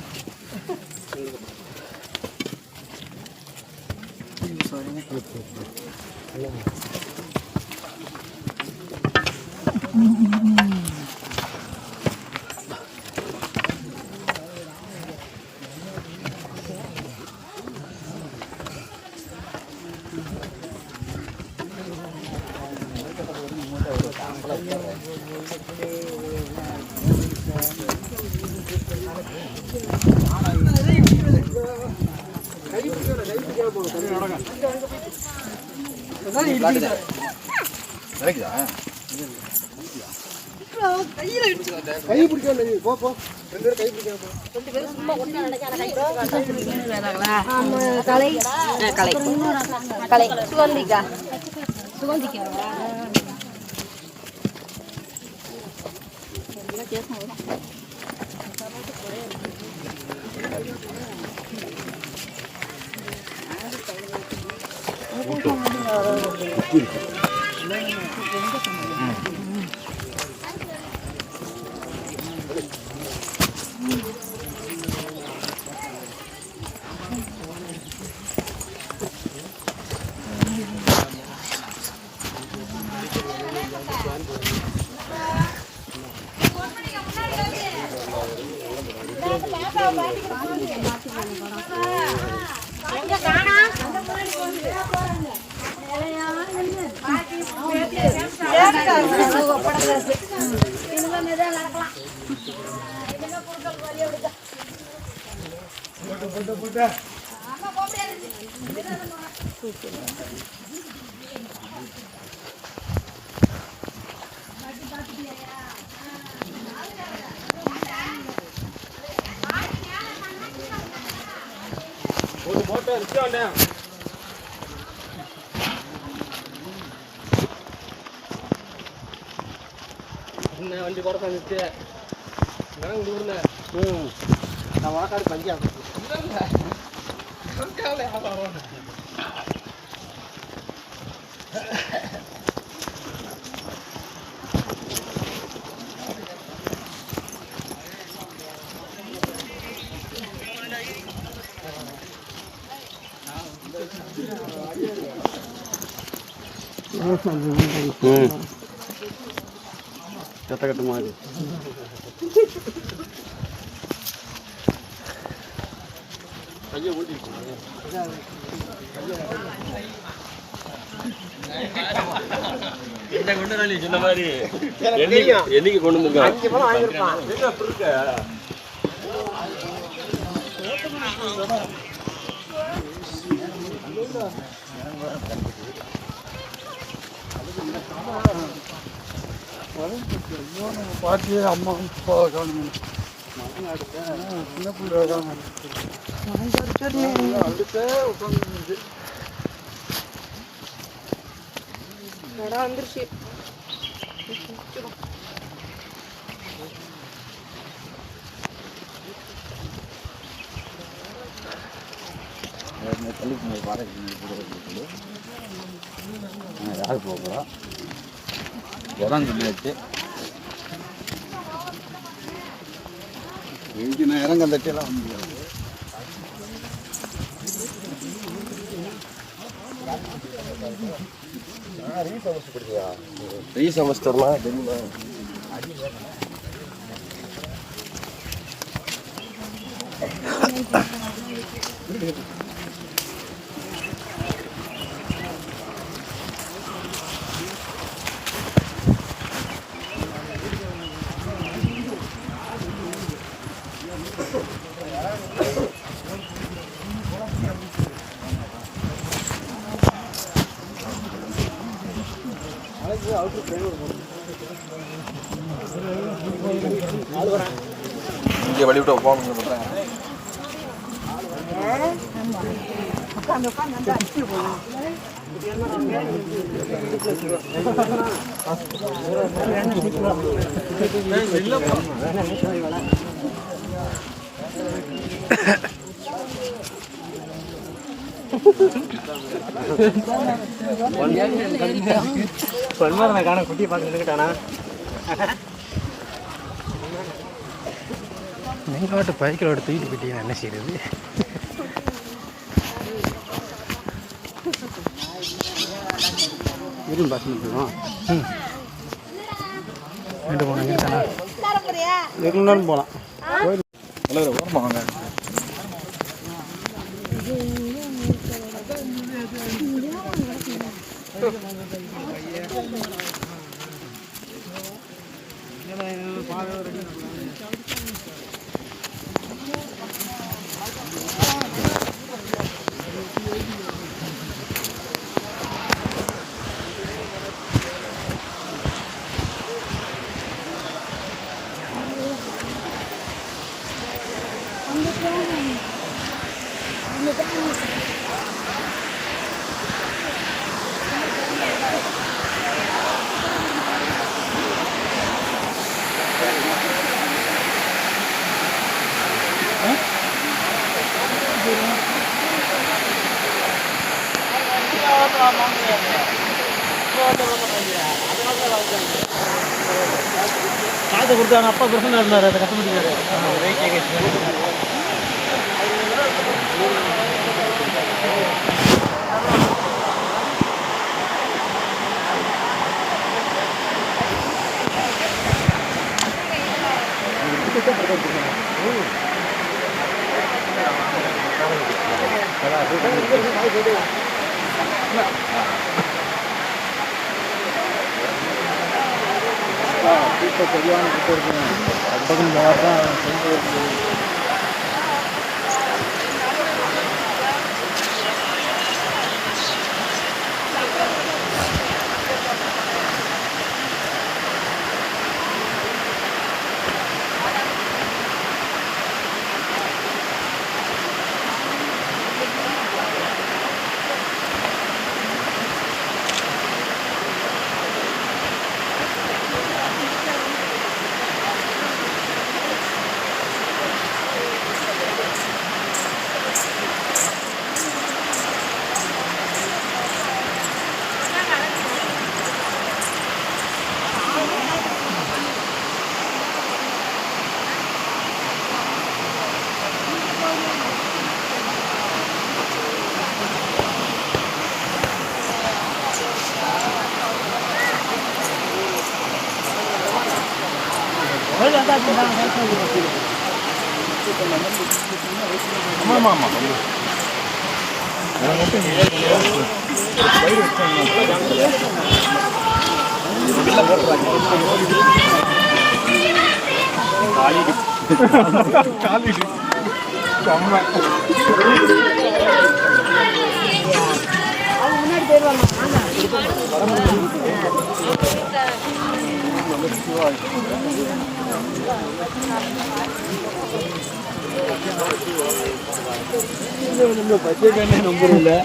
D: கை பிடிக்க போ போ 2 பேரும் கை பிடிக்க போ
G: 2 பேரும் சும்மா ஒண்ணா நினைக்காத கலை கலை கலை சுகந்திகா சுகந்திகா
F: ஒரு போட்டோ இருக்கு வண்டி போட வந்துச்சு ஊர்ல
D: நான் வாக்காடு பஞ்சாப்
F: கட்ட மாதிரி கையை ஊட்டி என்ன கொண்டு வரலி சொன்ன மாதிரி என்னைக்கு கொண்டு வந்திருக்கான்
C: பாட்டி அம்மா கவர்மெண்ட் சின்ன பிள்ளை அடுத்து உட்காந்து
G: வந்துருச்சு
B: யார் போகிறா உரம் சொல்லியாச்சு
C: எங்கே நான் இறங்க தட்டியெல்லாம் முடியாது
F: ரீ செமஸ்டர்லாம் தெரியுமா இங்கே வழி விட்டு போகணும் பண்ணுறேன்
H: பொன்மரனை காண குட்டியை பார்த்து நின்றுக்கிட்டானா நீங்கள் மட்டும் பைக்கிலோட தூக்கிட்டு போயிட்டீங்கன்னா என்ன செய்யறது
C: வெறும் பஸ் நிற்கிறோம்.
H: ரெண்டு போனோம் இருக்கானா
C: எங்கேனாலும் போகலாம்.
F: காசை கொடுத்தாங்க அப்பா பிரச்சனை இருந்தார் அதை கஷ்டப்பட்டுக்காரு.
C: இப்போ சரியான பக்கம் தான் பச்சைக்கண்ணே நம்பர் இல்லை.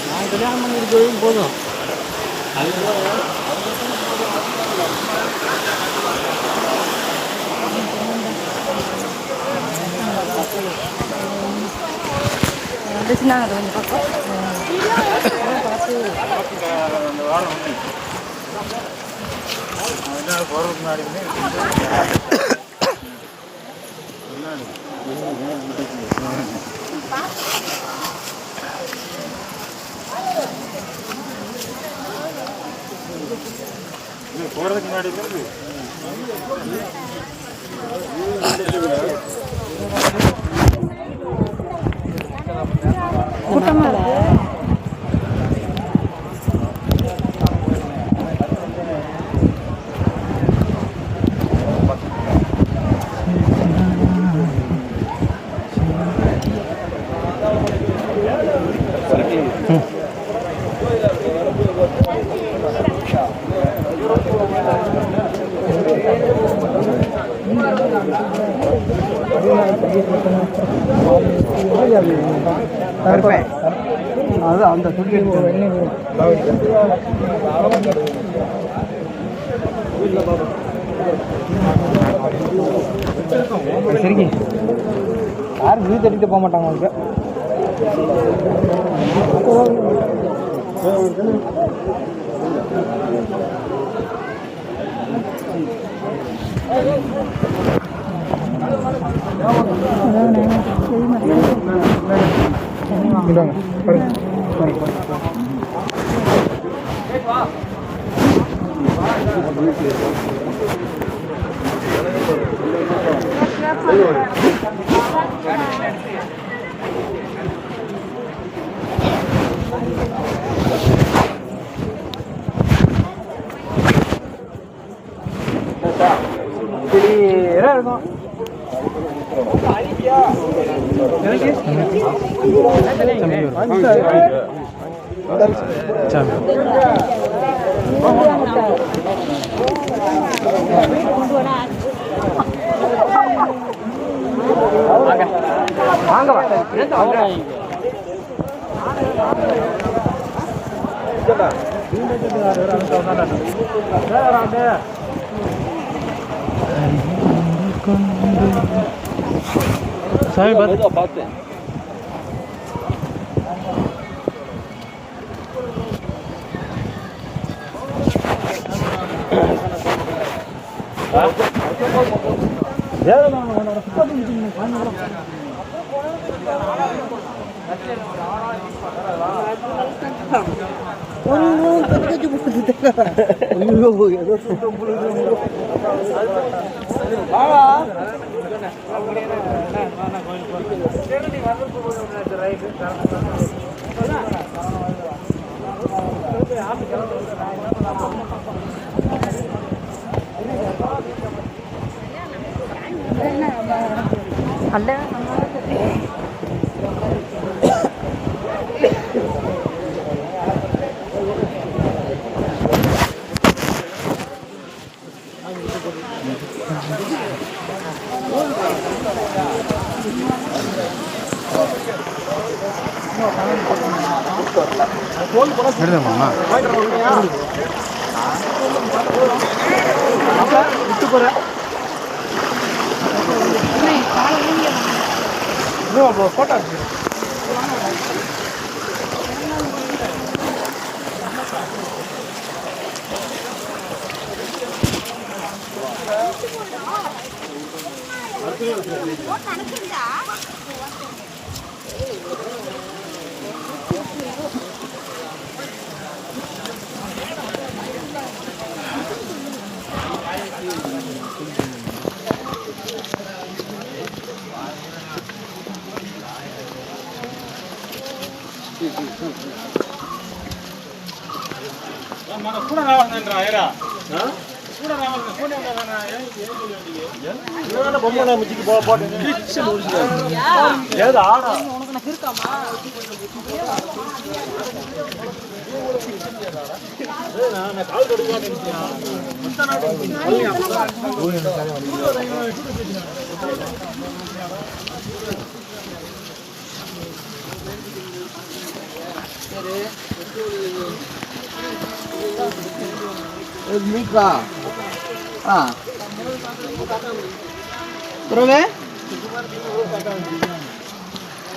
C: நான் கல்யாணம் பண்ணிருக்கோம் போதும்.
G: வந்துச்சுன்னா அது கொஞ்சம் பக்கம்
C: போகிறதுக்கு முன்னாடி போகிறதுக்கு முன்னாடி
G: கூட்டமாக
C: அது அந்த துணி சரிங்க யாரும் வீடு தட்டிட்டு போக மாட்டாங்க அவங்களுக்கு. இருக்கும்
H: சாமி பார்த்து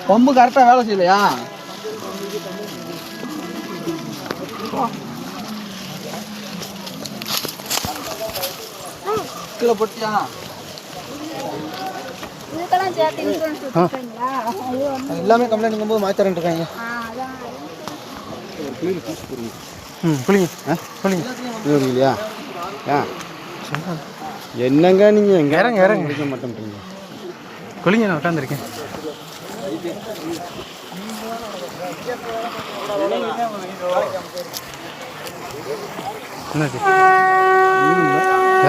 H: பம்பு கரெக்டா வேலை செய்யலையா? கீழே போட்டியா? எல்லாமே கம்ப்ளைண்ட் இருக்கும்போது மாத்திரன் இருக்காங்க. இல்லையா என்னங்க நீங்க எங்க இறங்க இறங்க முடிக்க மாட்டேன்றீங்க. குளிங்க, நான் உட்காந்துருக்கேன்.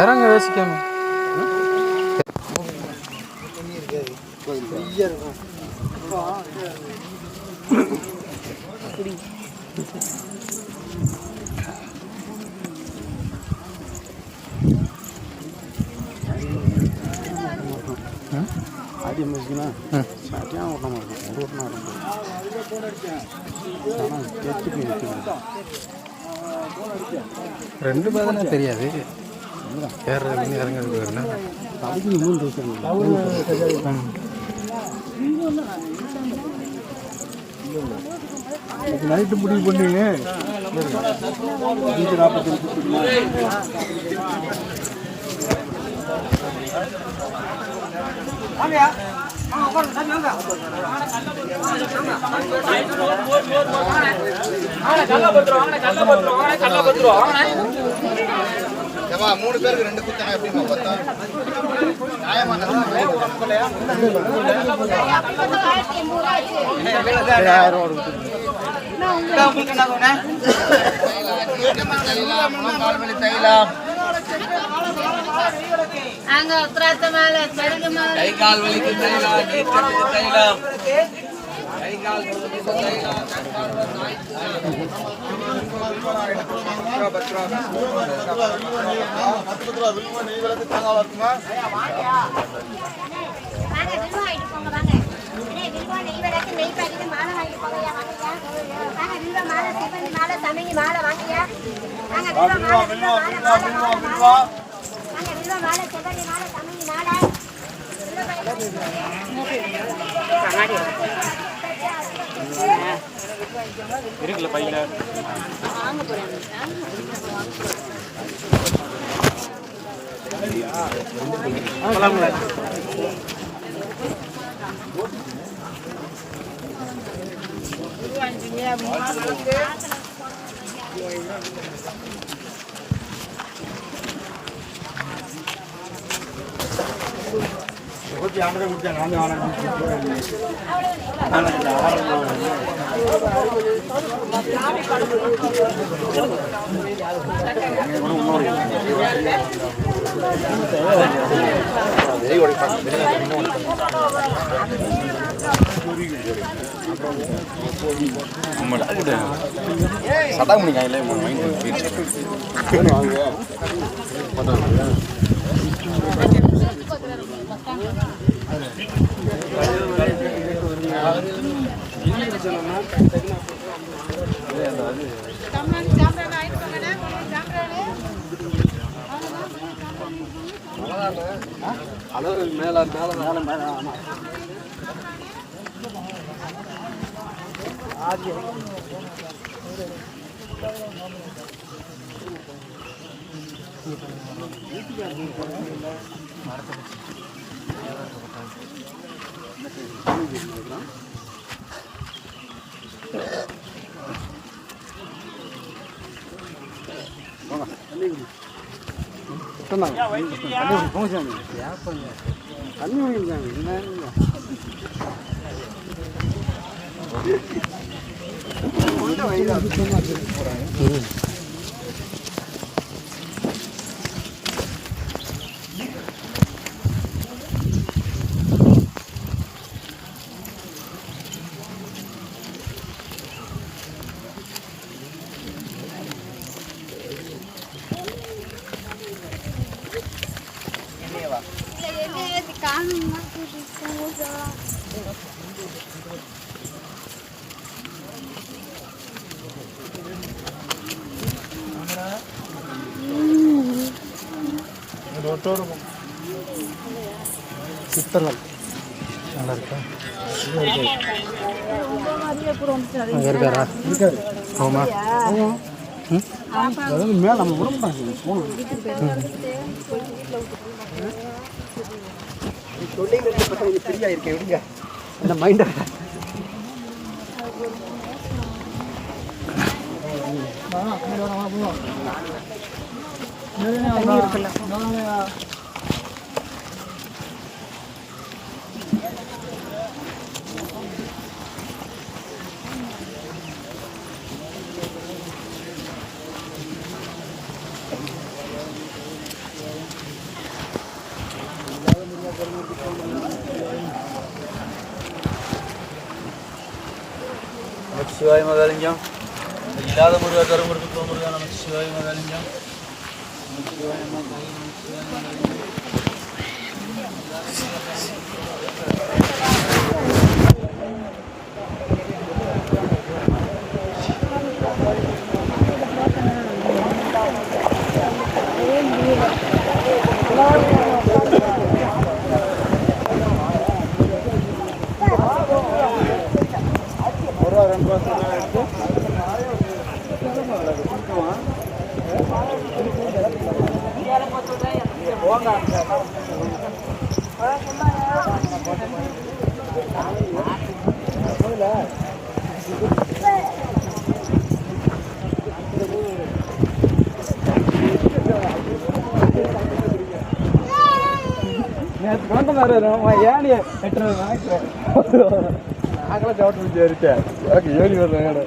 H: இறங்க யோசிக்காம
C: ஆடி முடிச்சுன்னா சாட்டியாக ஓட்டமாக இருக்கும் ஒரு ஓட்டமாக இருக்கும் ஆனால் கெட்டு போய்
H: ரெண்டு பேர் தானே தெரியாது ஏறுறது இறங்குறது வேறுனா
C: அதுக்கு 3 நைட்டு முடிவு பண்ணீங்க
B: 3 பேருக்கு 2 குத்தனா எப்படிமா பார்த்தா நியாயமா
E: அங்க உத்திராத்த மேல சடுகு மேல
B: கை கால் வலிக்கு தைலம் நீர்க்கட்டுக்கு தைலம் கை கால் வலிக்கு தைலம்
F: இருக்குல்ல பையில
B: சட்டா முடிக்காங்களே மைண்ட்
C: அளவு மேலே ஆமாம் தண்ணி குடிக்கிறாங்க என்ன
H: சித்தர்கள் நல்லா இருக்கா இருக்காரா
C: இருக்காரு
H: ஆமா
C: அதாவது மேலே நம்ம விட மாட்டாங்க சொல்லிங்கிறது ஃப்ரீயாக இருக்கேன் விடுங்க அந்த மைண்டை
B: சிவாய மகாலிங்கம் இல்லாத முருகா கருமுருக்கு முருகா நமக்கு சிவாய மகாலிங்கம் சிவாய மகாலிங்கம்
C: ஏன் ஆக்கெல்லாம் சவுட்டு ஏறிட்டேன் ஏறி வரல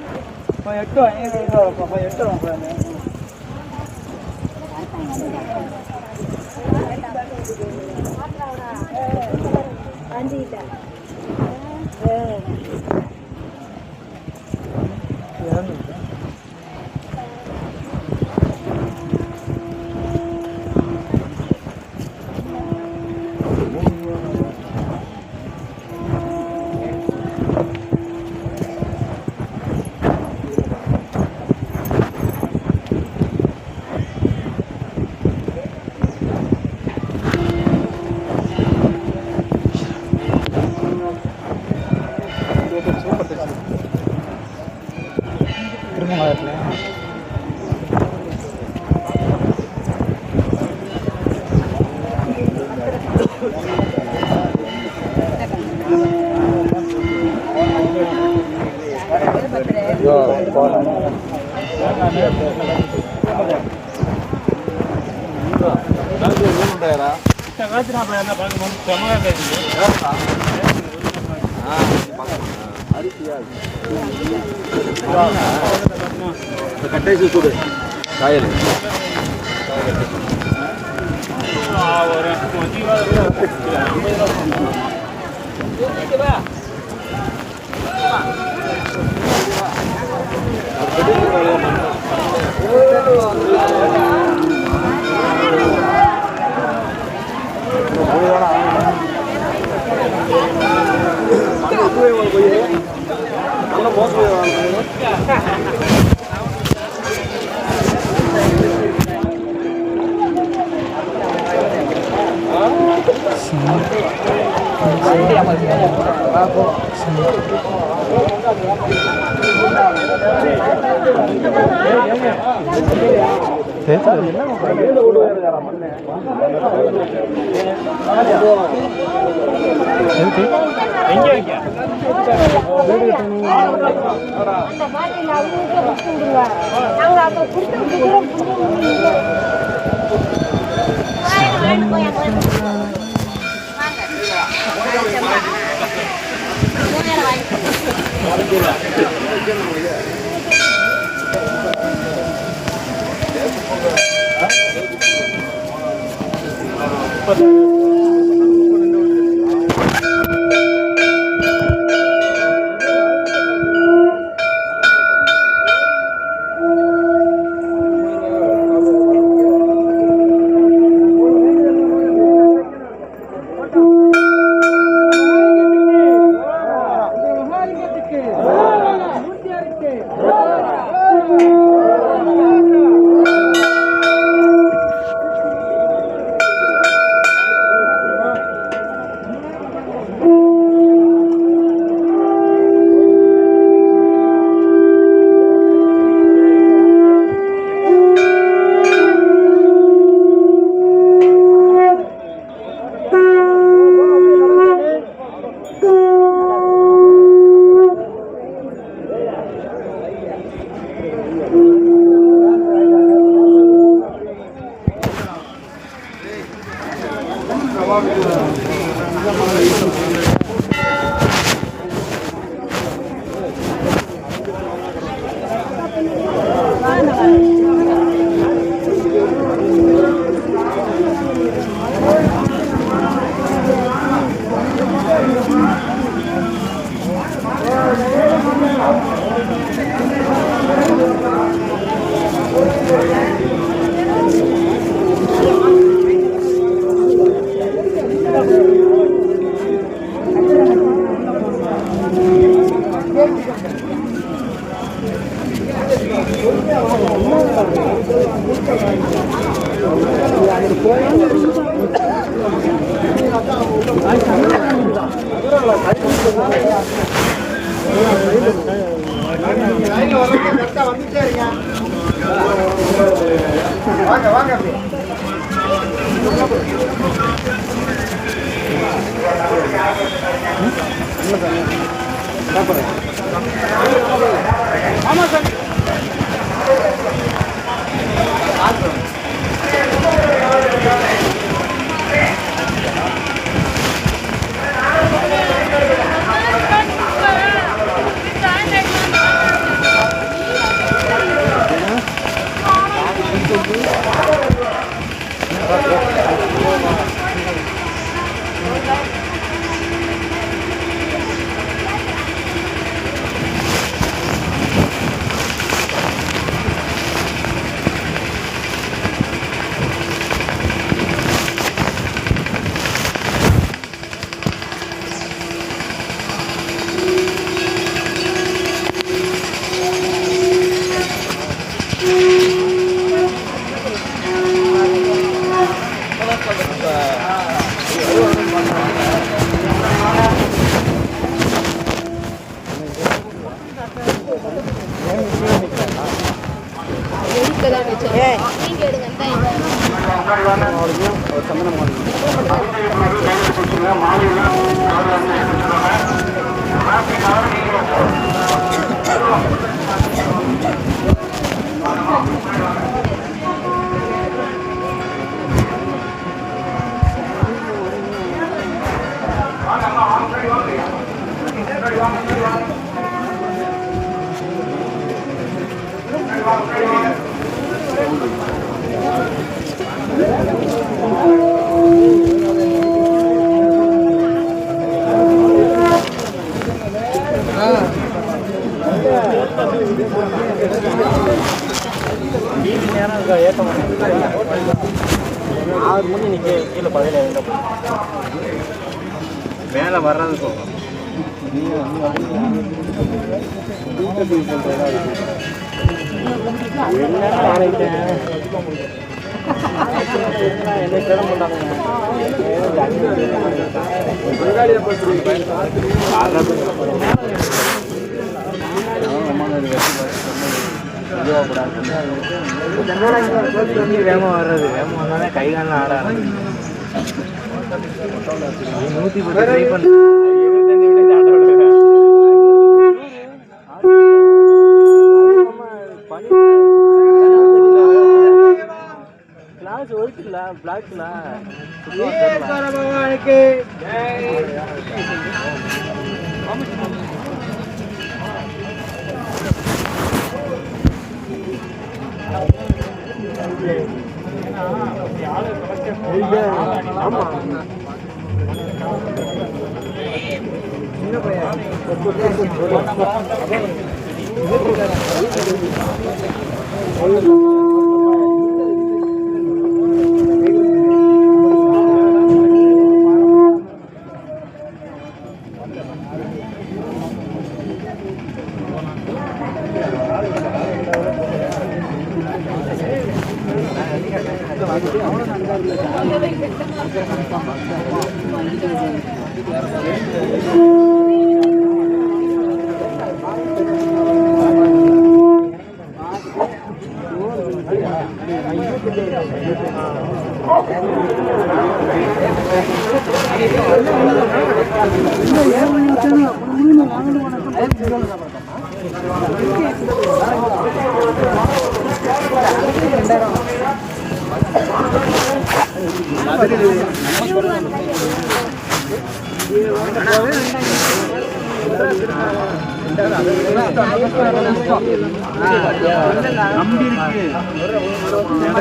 B: கட்டேசி கூடு காயல் நல்ல மோசம்
C: வாங்க வாங்க
H: மேலே வர்றதுக்கும் வேகமாக வர்றது வேகமாக வந்தாலே கை காலில் ஆட நூற்றி ட்ரை பண்ண கிளாஸ் ஒயிட்ல பிளாக்ல சின்ன பையன்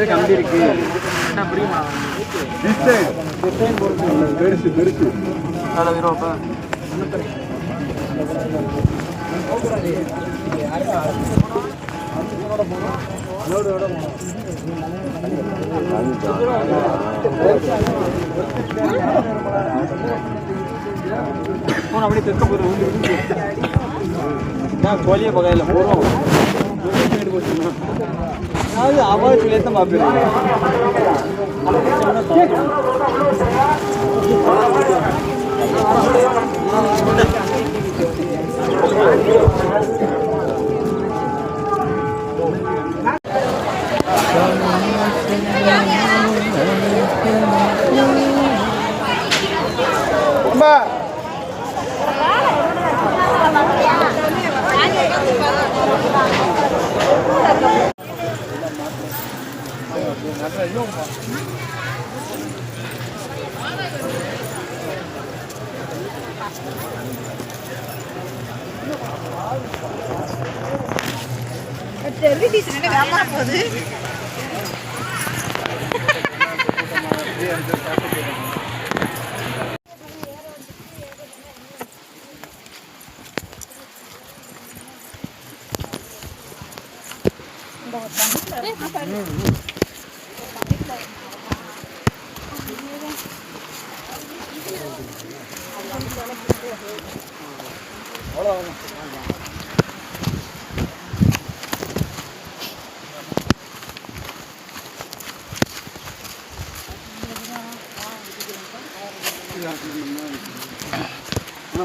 H: கம்பி இருக்கு பெருசு பெருசு அப்படியே தெற்க போயிடும் கோழியை பகையில் போகிறோம் அது அவாய்ட்லேயே தான் பார்ப்பேன்
G: வியாபாரம் போகுது.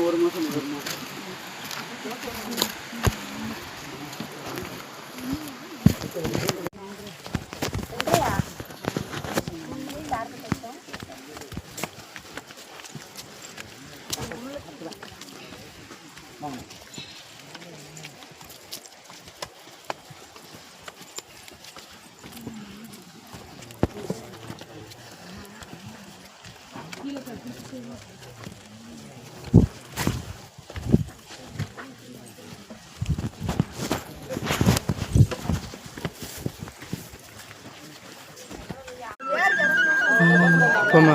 C: ஒரு மாதம் வருமா?
H: போமா